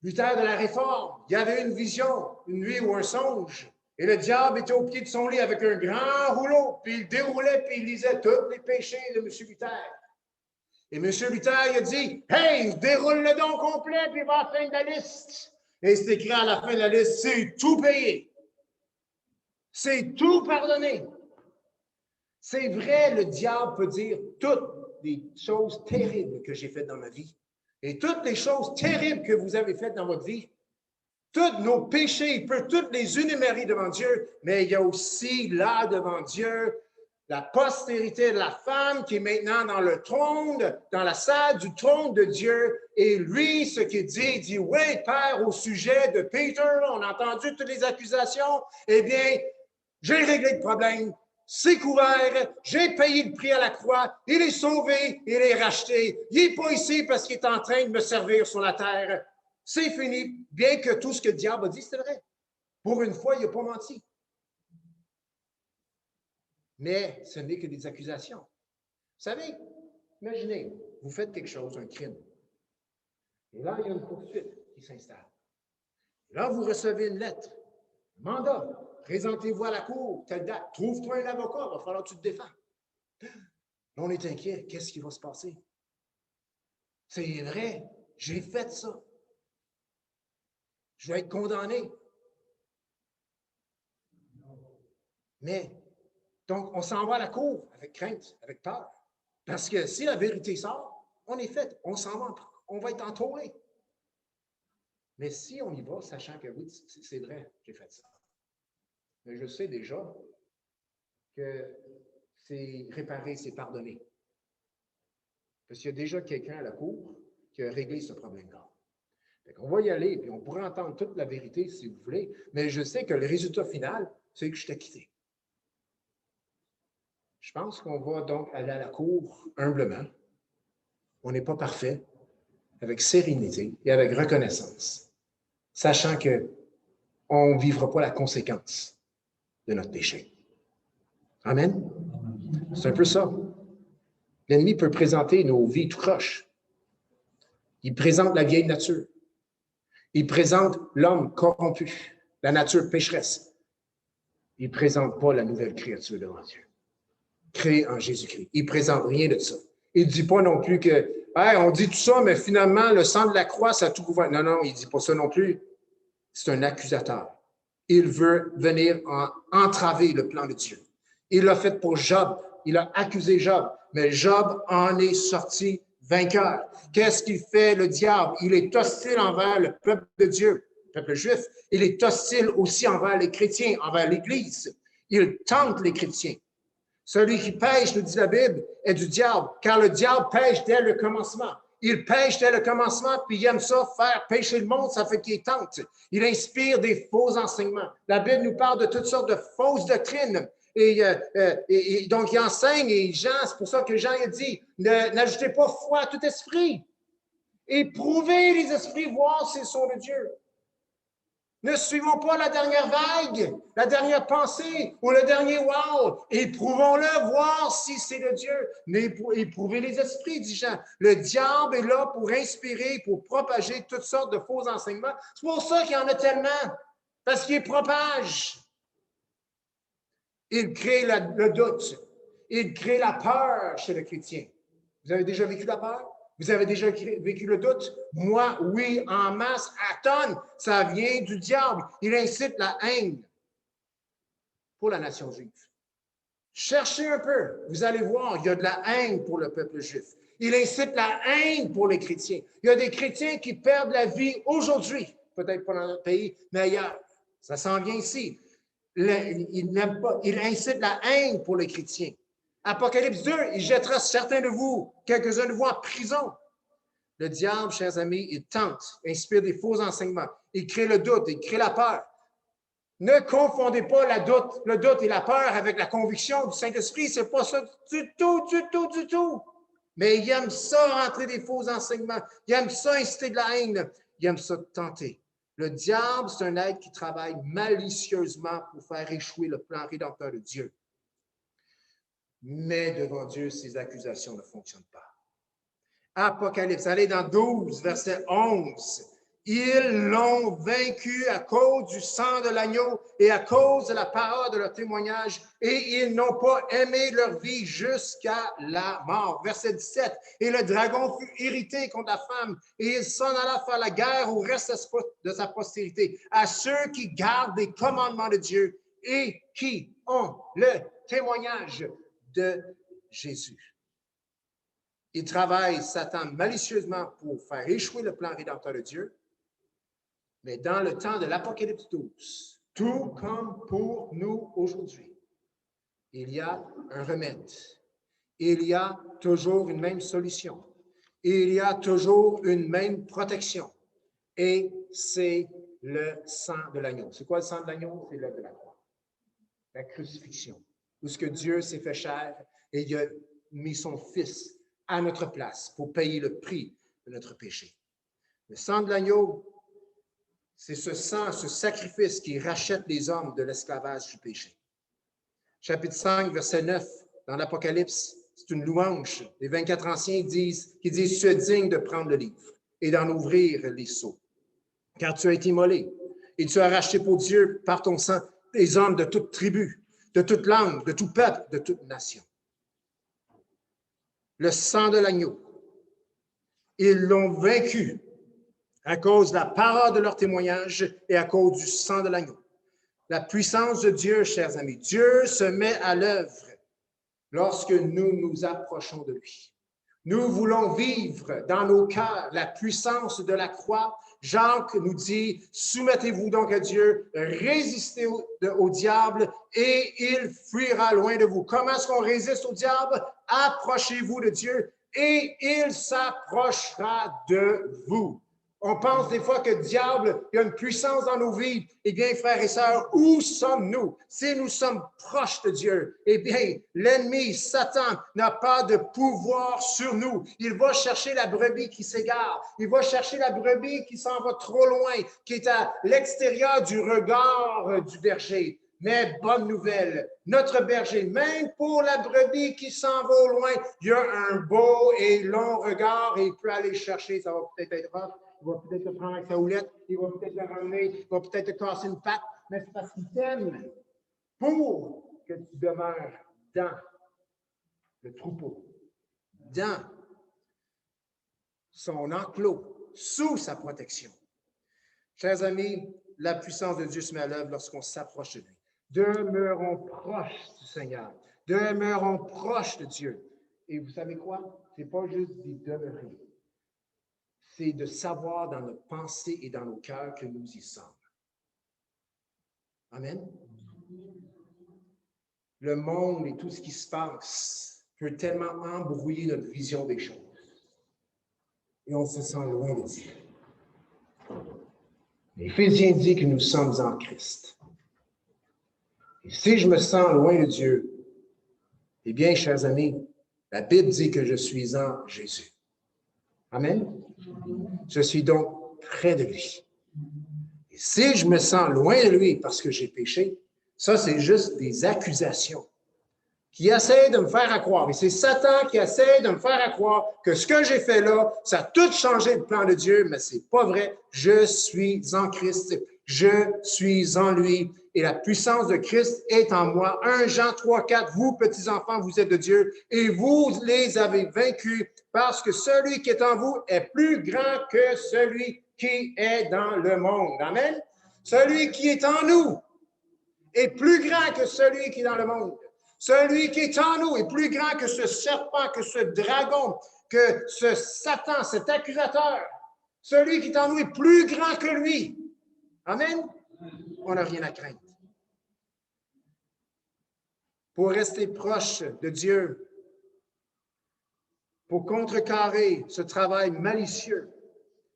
de la Réforme, il avait une vision, une nuit ou un songe. Et le diable était au pied de son lit avec un grand rouleau, puis il déroulait, puis il lisait tous les péchés de M. Luther. Et M. Luther, il a dit, « Hey, déroule le don complet, puis va à la fin de la liste. » Et c'est écrit à la fin de la liste, c'est tout payé. C'est tout pardonné. C'est vrai, le diable peut dire toutes les choses terribles que j'ai faites dans ma vie. Et toutes les choses terribles que vous avez faites dans votre vie. Tous nos péchés, il peut toutes les énumérer devant Dieu, mais il y a aussi là devant Dieu la postérité de la femme qui est maintenant dans le trône, dans la salle du trône de Dieu. Et lui, ce qu'il dit, oui, Père, au sujet de Peter, on a entendu toutes les accusations, eh bien, j'ai réglé le problème, c'est couvert, j'ai payé le prix à la croix, il est sauvé, il est racheté, il n'est pas ici parce qu'il est en train de me servir sur la terre. C'est fini, bien que tout ce que le diable a dit, c'est vrai. Pour une fois, il n'a pas menti. Mais ce n'est que des accusations. Vous savez, imaginez, vous faites quelque chose, un crime. Et là, il y a une poursuite qui s'installe. Là, vous recevez une lettre, un mandat. Présentez-vous à la cour, telle date. Trouve-toi un avocat, il va falloir que tu te défends. Là, on est inquiet. Qu'est-ce qui va se passer? C'est vrai, j'ai fait ça. Je vais être condamné. Mais, donc, on s'en va à la cour avec crainte, avec peur. Parce que si la vérité sort, on est fait, on s'en va, on va être entouré. Mais si on y va, sachant que oui, c'est vrai, j'ai fait ça. Mais je sais déjà que c'est réparé, c'est pardonné. Parce qu'il y a déjà quelqu'un à la cour qui a réglé ce problème-là. On va y aller, puis on pourrait entendre toute la vérité si vous voulez, mais je sais que le résultat final, c'est que je t'ai quitté. Je pense qu'on va donc aller à la cour humblement. On n'est pas parfait, avec sérénité et avec reconnaissance, sachant qu'on ne vivra pas la conséquence de notre péché. Amen? C'est un peu ça. L'ennemi peut présenter nos vies tout croche. Il présente la vieille nature. Il présente l'homme corrompu, la nature pécheresse. Il ne présente pas la nouvelle créature devant Dieu, créée en Jésus-Christ. Il ne présente rien de ça. Il ne dit pas non plus que, hey, on dit tout ça, mais finalement, le sang de la croix, ça a tout couvert. Non, non, il ne dit pas ça non plus. C'est un accusateur. Il veut venir entraver le plan de Dieu. Il l'a fait pour Job. Il a accusé Job, mais Job en est sorti vainqueur. Qu'est-ce qu'il fait, le diable? Il est hostile envers le peuple de Dieu, le peuple juif. Il est hostile aussi envers les chrétiens, envers l'Église. Il tente les chrétiens. Celui qui pêche, nous dit la Bible, est du diable, car le diable pêche dès le commencement. Il pêche dès le commencement, puis il aime ça, faire pêcher le monde, ça fait qu'il tente. Il inspire des faux enseignements. La Bible nous parle de toutes sortes de fausses doctrines. Et donc, il enseigne, et Jean, c'est pour ça que Jean a dit, n'ajoutez pas foi à tout esprit. Éprouvez les esprits, voir s'ils sont de Dieu. Ne suivons pas la dernière vague, la dernière pensée ou le dernier wow. Éprouvons-le, voir si c'est de Dieu. Mais éprouvez les esprits, dit Jean. Le diable est là pour inspirer, pour propager toutes sortes de faux enseignements. C'est pour ça qu'il y en a tellement, parce qu'il propage. Il crée le doute. Il crée la peur chez le chrétien. Vous avez déjà vécu la peur? Vous avez déjà vécu le doute? Moi, oui, en masse, à tonnes. Ça vient du diable. Il incite la haine pour la nation juive. Cherchez un peu. Vous allez voir, il y a de la haine pour le peuple juif. Il incite la haine pour les chrétiens. Il y a des chrétiens qui perdent la vie aujourd'hui. Peut-être pas dans notre pays, mais ailleurs. Ça s'en vient ici. Il incite la haine pour les chrétiens. Apocalypse 2, il jettera certains de vous, quelques-uns de vous en prison. Le diable, chers amis, il tente, inspire des faux enseignements. Il crée le doute, il crée la peur. Ne confondez pas le doute et la peur avec la conviction du Saint-Esprit. C'est pas ça du tout, du tout, du tout. Mais il aime ça, rentrer des faux enseignements. Il aime ça, inciter de la haine. Il aime ça, tenter. Le diable, c'est un être qui travaille malicieusement pour faire échouer le plan rédempteur de Dieu. Mais devant Dieu, ces accusations ne fonctionnent pas. Apocalypse, allez dans 12, verset 11. Ils l'ont vaincu à cause du sang de l'agneau et à cause de la parole de leur témoignage, et ils n'ont pas aimé leur vie jusqu'à la mort. Verset 17. Et le dragon fut irrité contre la femme, et il s'en alla faire la guerre au reste de sa postérité, à ceux qui gardent les commandements de Dieu et qui ont le témoignage de Jésus. Il travaille, Satan, malicieusement pour faire échouer le plan rédempteur de Dieu. Mais dans le temps de l'Apocalypse 12, tout comme pour nous aujourd'hui, il y a un remède. Il y a toujours une même solution. Il y a toujours une même protection. Et c'est le sang de l'agneau. C'est quoi le sang de l'agneau? C'est l'œuvre de la croix. La crucifixion. Où ce que Dieu s'est fait chair et il a mis son Fils à notre place pour payer le prix de notre péché. Le sang de l'agneau, c'est ce sang, ce sacrifice qui rachète les hommes de l'esclavage du péché. Chapitre 5, verset 9, dans l'Apocalypse, c'est une louange. Les 24 anciens qui disent « Tu es digne de prendre le livre et d'en ouvrir les sceaux, car tu as été immolé et tu as racheté pour Dieu par ton sang des hommes de toute tribu, de toute langue, de tout peuple, de toute nation. » Le sang de l'agneau, ils l'ont vaincu à cause de la parole de leur témoignage et à cause du sang de l'agneau. La puissance de Dieu, chers amis, Dieu se met à l'œuvre lorsque nous nous approchons de lui. Nous voulons vivre dans nos cœurs la puissance de la croix. Jacques nous dit, soumettez-vous donc à Dieu, résistez au diable et il fuira loin de vous. Comment est-ce qu'on résiste au diable? Approchez-vous de Dieu et il s'approchera de vous. On pense des fois que le diable, il y a une puissance dans nos vies. Eh bien, frères et sœurs, où sommes-nous? Si nous sommes proches de Dieu, eh bien, l'ennemi, Satan, n'a pas de pouvoir sur nous. Il va chercher la brebis qui s'égare. Il va chercher la brebis qui s'en va trop loin, qui est à l'extérieur du regard du berger. Mais bonne nouvelle, notre berger, même pour la brebis qui s'en va au loin, il y a un beau et long regard et il peut aller chercher, ça va peut-être être rough. Il va peut-être te prendre avec sa houlette, il va peut-être te ramener, il va peut-être te casser une patte, mais c'est parce qu'il t'aime pour que tu demeures dans le troupeau, dans son enclos, sous sa protection. Chers amis, la puissance de Dieu se met à l'œuvre lorsqu'on s'approche de lui. Demeurons proches du Seigneur, demeurons proches de Dieu. Et vous savez quoi? Ce n'est pas juste d'y demeurer. C'est de savoir dans nos pensées et dans nos cœurs que nous y sommes. Amen. Le monde et tout ce qui se passe peut tellement embrouiller notre vision des choses. Et on se sent loin de Dieu. L'Éphésiens dit que nous sommes en Christ. Et si je me sens loin de Dieu, eh bien, chers amis, la Bible dit que je suis en Jésus. Amen. Je suis donc près de lui. Et si je me sens loin de lui parce que j'ai péché, ça, c'est juste des accusations qui essaient de me faire croire. Et c'est Satan qui essaie de me faire croire que ce que j'ai fait là, ça a tout changé le plan de Dieu, mais c'est pas vrai. Je suis en Christ. Je suis en lui. Et la puissance de Christ est en moi. 1 Jean 3, 4, vous, petits-enfants, vous êtes de Dieu et vous les avez vaincus parce que celui qui est en vous est plus grand que celui qui est dans le monde. Amen. Celui qui est en nous est plus grand que celui qui est dans le monde. Celui qui est en nous est plus grand que ce serpent, que ce dragon, que ce Satan, cet accusateur. Celui qui est en nous est plus grand que lui. Amen. On n'a rien à craindre. Pour rester proche de Dieu, pour contrecarrer ce travail malicieux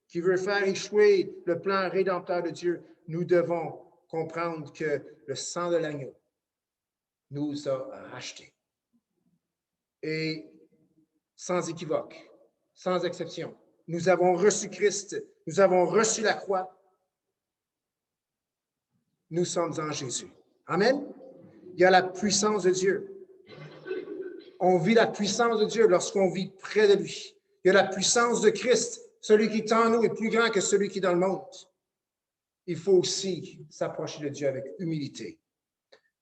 qui veut faire échouer le plan rédempteur de Dieu, nous devons comprendre que le sang de l'agneau nous a rachetés. Et sans équivoque, sans exception, nous avons reçu Christ, nous avons reçu la croix, nous sommes en Jésus. Amen. Il y a la puissance de Dieu. On vit la puissance de Dieu lorsqu'on vit près de lui. Il y a la puissance de Christ. Celui qui est en nous est plus grand que celui qui est dans le monde. Il faut aussi s'approcher de Dieu avec humilité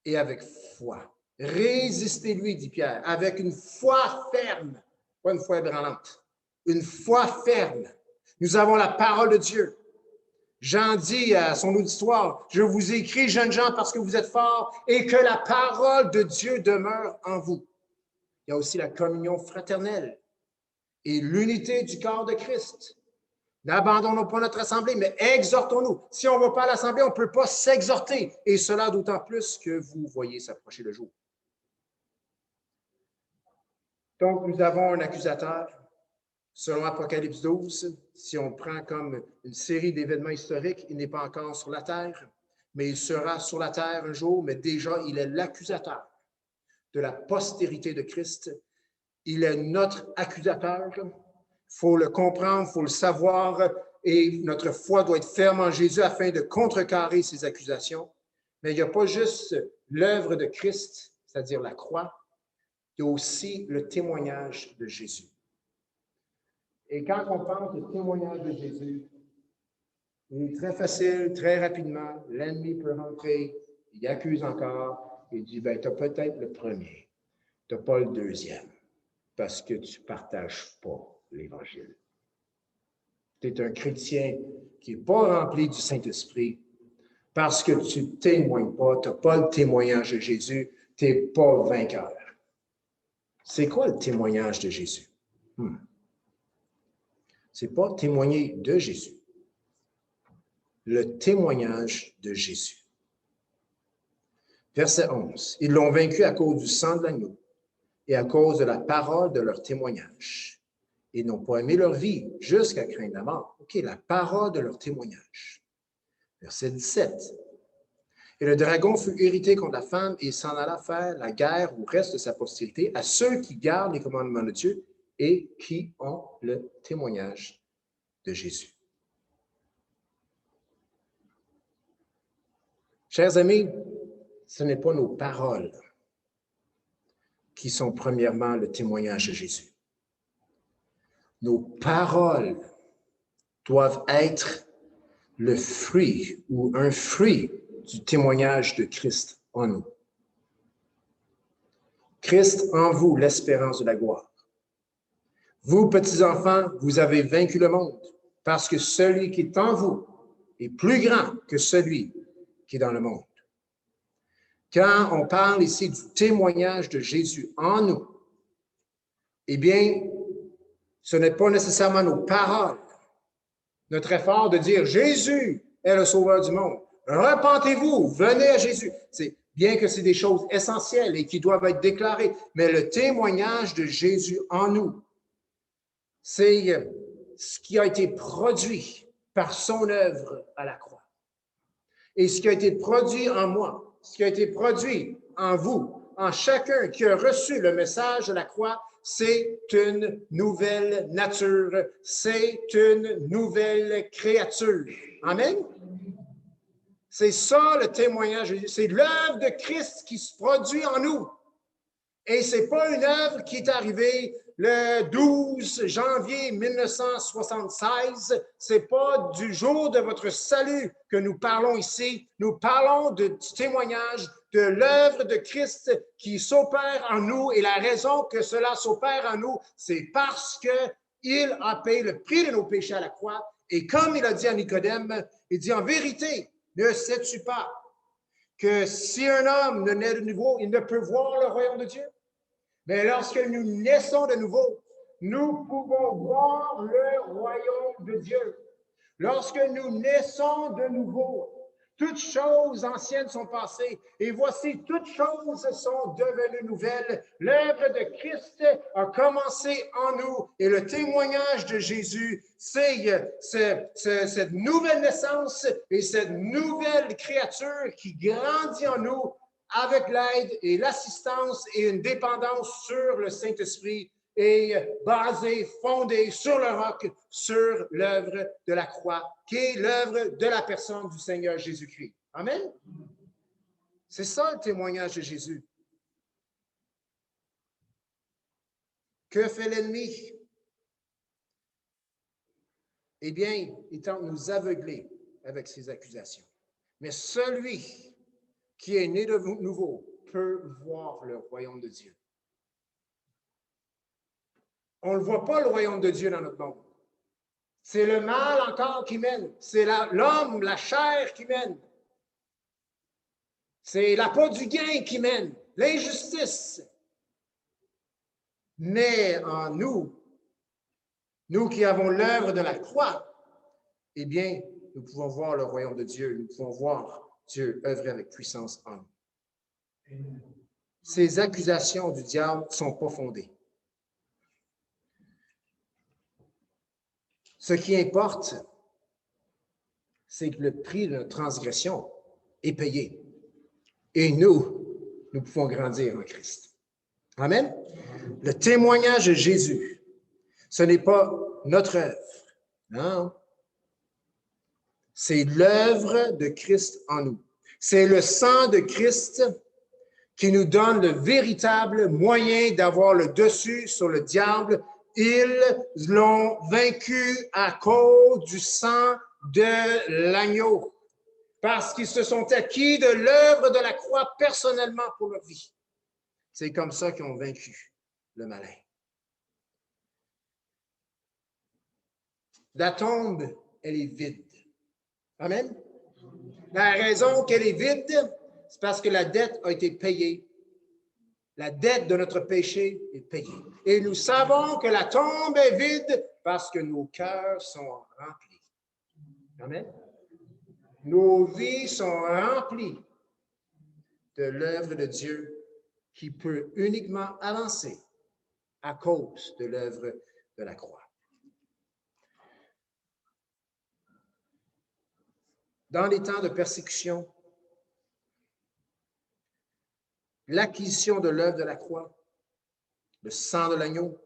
et avec foi. Résistez-lui, dit Pierre, avec une foi ferme, pas une foi ébranlante, une foi ferme. Nous avons la parole de Dieu. Jean dit à son auditoire, je vous écris, jeunes gens, parce que vous êtes forts et que la parole de Dieu demeure en vous. Il y a aussi la communion fraternelle et l'unité du corps de Christ. N'abandonnons pas notre assemblée, mais exhortons-nous. Si on ne va pas à l'assemblée, on ne peut pas s'exhorter. Et cela d'autant plus que vous voyez s'approcher le jour. Donc, nous avons un accusateur. Selon Apocalypse 12, si on prend comme une série d'événements historiques, il n'est pas encore sur la terre, mais il sera sur la terre un jour, mais déjà, il est l'accusateur de la postérité de Christ. Il est notre accusateur. Il faut le comprendre, il faut le savoir, et notre foi doit être ferme en Jésus afin de contrecarrer ces accusations. Mais il n'y a pas juste l'œuvre de Christ, c'est-à-dire la croix, il y a aussi le témoignage de Jésus. Et quand on pense du témoignage de Jésus, il est très facile, très rapidement, l'ennemi peut rentrer, il accuse encore, il dit, ben, tu as peut-être le premier, tu n'as pas le deuxième, parce que tu ne partages pas l'Évangile. Tu es un chrétien qui n'est pas rempli du Saint-Esprit, parce que tu ne témoignes pas, tu n'as pas le témoignage de Jésus, tu n'es pas vainqueur. C'est quoi le témoignage de Jésus? Ce n'est pas témoigner de Jésus. Le témoignage de Jésus. Verset 11. Ils l'ont vaincu à cause du sang de l'agneau et à cause de la parole de leur témoignage. Ils n'ont pas aimé leur vie jusqu'à craindre la mort. OK, la parole de leur témoignage. Verset 17. Et le dragon fut irrité contre la femme et s'en alla faire la guerre au reste de sa postérité, à ceux qui gardent les commandements de Dieu et qui ont le témoignage de Jésus. Chers amis, ce n'est pas nos paroles qui sont premièrement le témoignage de Jésus. Nos paroles doivent être le fruit ou un fruit du témoignage de Christ en nous. Christ en vous, l'espérance de la gloire. Vous, petits enfants, vous avez vaincu le monde parce que celui qui est en vous est plus grand que celui qui est dans le monde. Quand on parle ici du témoignage de Jésus en nous, eh bien, ce n'est pas nécessairement nos paroles, notre effort de dire « Jésus est le sauveur du monde ». Repentez-vous, venez à Jésus. C'est bien que c'est des choses essentielles et qui doivent être déclarées, mais le témoignage de Jésus en nous, c'est ce qui a été produit par son œuvre à la croix. Et ce qui a été produit en moi, ce qui a été produit en vous, en chacun qui a reçu le message de la croix, c'est une nouvelle nature, c'est une nouvelle créature. Amen? C'est ça le témoignage, c'est l'œuvre de Christ qui se produit en nous. Et ce n'est pas une œuvre qui est arrivée le 12 janvier 1976. Ce n'est pas du jour de votre salut que nous parlons ici. Nous parlons du témoignage de l'œuvre de Christ qui s'opère en nous. Et la raison que cela s'opère en nous, c'est parce qu'il a payé le prix de nos péchés à la croix. Et comme il a dit à Nicodème, il dit en vérité, ne sais-tu pas que si un homme ne naît de nouveau, il ne peut voir le royaume de Dieu? Mais lorsque nous naissons de nouveau, nous pouvons voir le royaume de Dieu. Lorsque nous naissons de nouveau, toutes choses anciennes sont passées et voici, toutes choses sont devenues nouvelles. L'œuvre de Christ a commencé en nous et le témoignage de Jésus, c'est cette nouvelle naissance et cette nouvelle créature qui grandit en nous avec l'aide et l'assistance et une dépendance sur le Saint-Esprit et basé, fondé sur le roc, sur l'œuvre de la croix, qui est l'œuvre de la personne du Seigneur Jésus-Christ. Amen? C'est ça le témoignage de Jésus. Que fait l'ennemi? Eh bien, il tente de nous aveugler avec ses accusations. Mais celui qui est né de nouveau peut voir le royaume de Dieu. On ne voit pas le royaume de Dieu dans notre monde. C'est le mal encore qui mène. C'est l'homme, la chair qui mène. C'est l'appât du gain qui mène. L'injustice. Mais en nous, nous qui avons l'œuvre de la croix, eh bien, nous pouvons voir le royaume de Dieu. Nous pouvons voir Dieu œuvrer avec puissance en nous. Ces accusations du diable ne sont pas fondées. Ce qui importe, c'est que le prix de notre transgression est payé. Et nous pouvons grandir en Christ. Amen. Le témoignage de Jésus, ce n'est pas notre œuvre. Non. C'est l'œuvre de Christ en nous. C'est le sang de Christ qui nous donne le véritable moyen d'avoir le dessus sur le diable. Ils l'ont vaincu à cause du sang de l'agneau, parce qu'ils se sont acquis de l'œuvre de la croix personnellement pour leur vie. C'est comme ça qu'ils ont vaincu le malin. La tombe, elle est vide. Amen. La raison qu'elle est vide, c'est parce que la dette a été payée. La dette de notre péché est payée. Et nous savons que la tombe est vide parce que nos cœurs sont remplis. Amen. Nos vies sont remplies de l'œuvre de Dieu qui peut uniquement avancer à cause de l'œuvre de la croix. Dans les temps de persécution, l'acquisition de l'œuvre de la croix, le sang de l'agneau,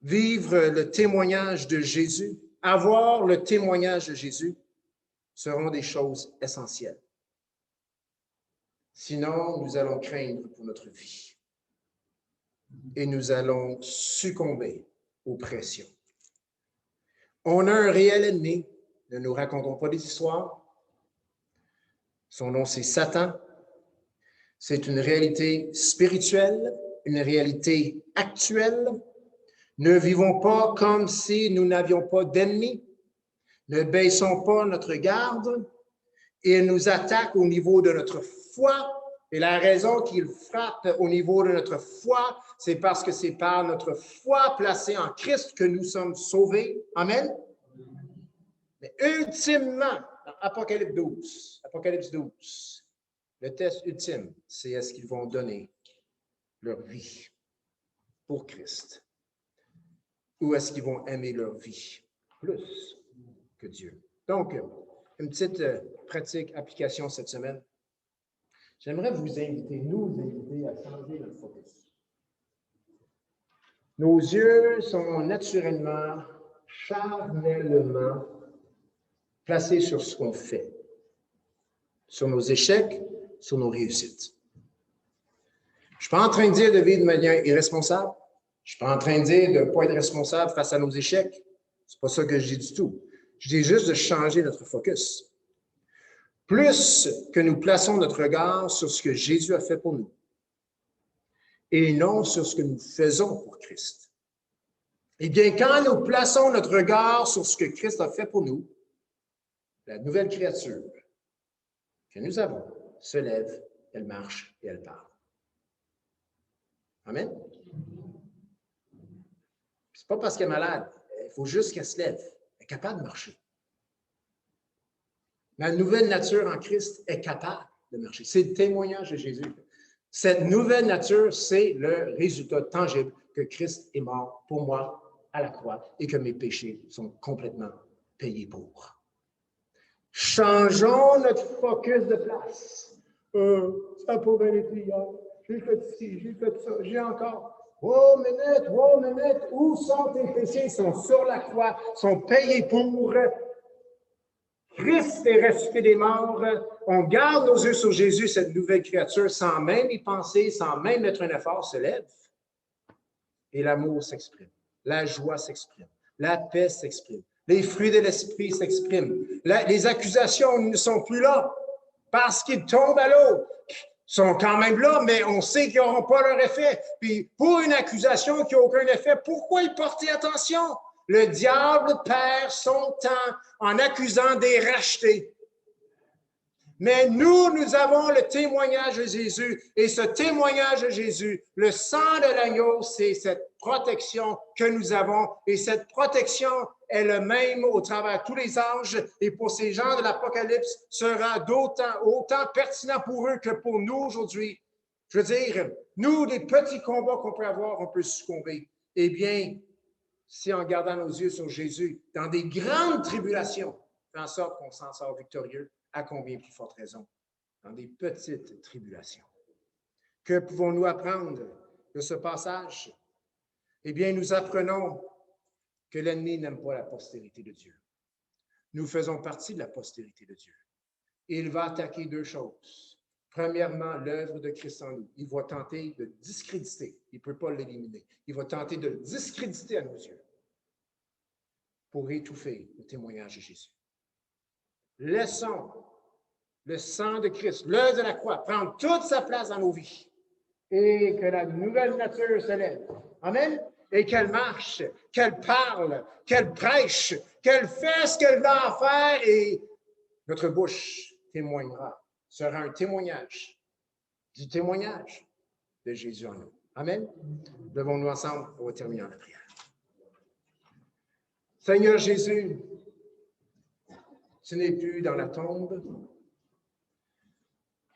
vivre le témoignage de Jésus, avoir le témoignage de Jésus seront des choses essentielles. Sinon, nous allons craindre pour notre vie et nous allons succomber aux pressions. On a un réel ennemi, ne nous racontons pas des histoires. Son nom, c'est Satan. C'est une réalité spirituelle, une réalité actuelle. Ne vivons pas comme si nous n'avions pas d'ennemis. Ne baissons pas notre garde. Il nous attaque au niveau de notre foi. Et la raison qu'il frappe au niveau de notre foi, c'est parce que c'est par notre foi placée en Christ que nous sommes sauvés. Amen. Mais ultimement, dans Apocalypse 12, le test ultime, c'est est-ce qu'ils vont donner leur vie pour Christ ou est-ce qu'ils vont aimer leur vie plus que Dieu. Donc, une petite pratique, application cette semaine. J'aimerais nous inviter à changer notre focus. Nos yeux sont naturellement, charnellement placés sur ce qu'on fait, sur nos échecs, sur nos réussites. Je ne suis pas en train de dire de vivre de manière irresponsable. Je ne suis pas en train de dire de ne pas être responsable face à nos échecs. Ce n'est pas ça que je dis du tout. Je dis juste de changer notre focus. Plus que nous plaçons notre regard sur ce que Jésus a fait pour nous et non sur ce que nous faisons pour Christ. Eh bien, quand nous plaçons notre regard sur ce que Christ a fait pour nous, la nouvelle créature que nous avons se lève, elle marche et elle parle. Amen. C'est pas parce qu'elle est malade, il faut juste qu'elle se lève. Elle est capable de marcher. La nouvelle nature en Christ est capable de marcher. C'est le témoignage de Jésus. Cette nouvelle nature, c'est le résultat tangible que Christ est mort pour moi à la croix et que mes péchés sont complètement payés pour. Changeons notre focus de place. Ça n'a pas bien été hier. J'ai fait ci, j'ai fait ça, j'ai encore. Oh, minute, où sont tes péchés? Ils sont sur la croix, sont payés pour. Christ est ressuscité des morts. On garde nos yeux sur Jésus, cette nouvelle créature, sans même y penser, sans même mettre un effort, se lève. Et l'amour s'exprime, la joie s'exprime, la paix s'exprime, les fruits de l'esprit s'expriment. Les accusations ne sont plus là parce qu'ils tombent à l'eau. Ils sont quand même là, mais on sait qu'ils n'auront pas leur effet. Puis pour une accusation qui n'a aucun effet, pourquoi y porter attention? Le diable perd son temps en accusant des rachetés. Mais nous avons le témoignage de Jésus. Et ce témoignage de Jésus, le sang de l'agneau, c'est cette protection que nous avons. Et cette protection est le même au travers de tous les âges. Et pour ces gens de l'Apocalypse, sera autant pertinent pour eux que pour nous aujourd'hui. Je veux dire, nous, des petits combats qu'on peut avoir, on peut succomber. Eh bien, si en gardant nos yeux sur Jésus, dans des grandes tribulations, fait en sorte qu'on s'en sort victorieux, à combien plus forte raison, dans des petites tribulations. Que pouvons-nous apprendre de ce passage? Eh bien, nous apprenons que l'ennemi n'aime pas la postérité de Dieu. Nous faisons partie de la postérité de Dieu. Il va attaquer deux choses. Premièrement, l'œuvre de Christ en nous. Il va tenter de discréditer. Il ne peut pas l'éliminer. Il va tenter de discréditer à nos yeux pour étouffer le témoignage de Jésus. Laissons le sang de Christ, l'œuvre de la croix, prendre toute sa place dans nos vies et que la nouvelle nature se lève. Amen. Et qu'elle marche, qu'elle parle, qu'elle prêche, qu'elle fait ce qu'elle a à faire et notre bouche témoignera, sera un témoignage du témoignage de Jésus en nous. Amen. Levons-nous ensemble, on va terminer en la prière. Seigneur Jésus, tu n'es plus dans la tombe,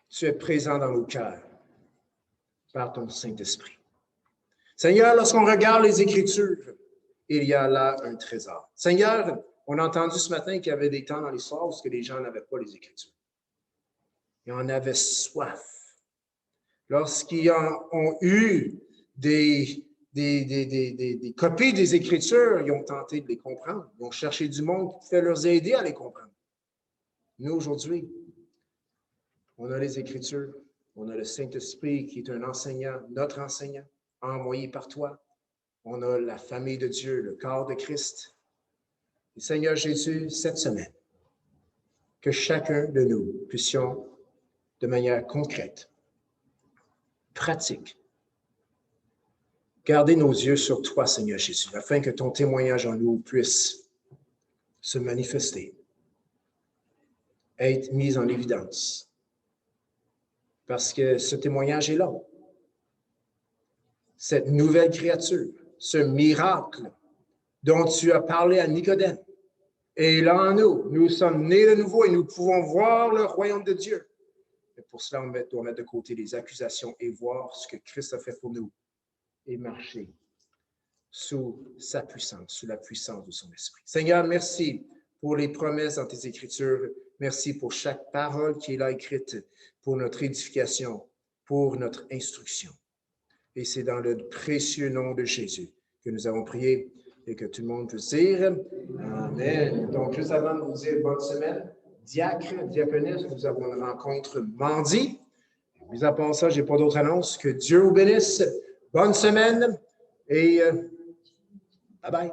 tu es présent dans nos cœurs par ton Saint-Esprit. Seigneur, lorsqu'on regarde les Écritures, il y a là un trésor. Seigneur, on a entendu ce matin qu'il y avait des temps dans l'histoire où les gens n'avaient pas les Écritures. Ils en avaient soif. Lorsqu'ils ont eu des copies des Écritures, ils ont tenté de les comprendre. Ils ont cherché du monde qui pouvait leur aider à les comprendre. Nous, aujourd'hui, on a les Écritures, on a le Saint-Esprit qui est un enseignant, notre enseignant, envoyé par toi. On a la famille de Dieu, le corps de Christ. Et Seigneur Jésus, cette semaine, que chacun de nous puissions, de manière concrète, pratique, garder nos yeux sur toi, Seigneur Jésus, afin que ton témoignage en nous puisse se manifester, être mis en évidence. Parce que ce témoignage est là. Cette nouvelle créature, ce miracle dont tu as parlé à Nicodème, est là en nous. Nous sommes nés de nouveau et nous pouvons voir le royaume de Dieu. Et pour cela, on doit mettre de côté les accusations et voir ce que Christ a fait pour nous et marcher sous sa puissance, sous la puissance de son esprit. Seigneur, merci pour les promesses dans tes Écritures. Merci pour chaque parole qui est là écrite pour notre édification, pour notre instruction. Et c'est dans le précieux nom de Jésus que nous avons prié et que tout le monde peut dire Amen. Donc, juste avant de vous dire bonne semaine, diacre, diaconesse, nous avons une rencontre mardi. Mis à part ça, je n'ai pas d'autre annonce. Que Dieu vous bénisse. Bonne semaine et bye bye.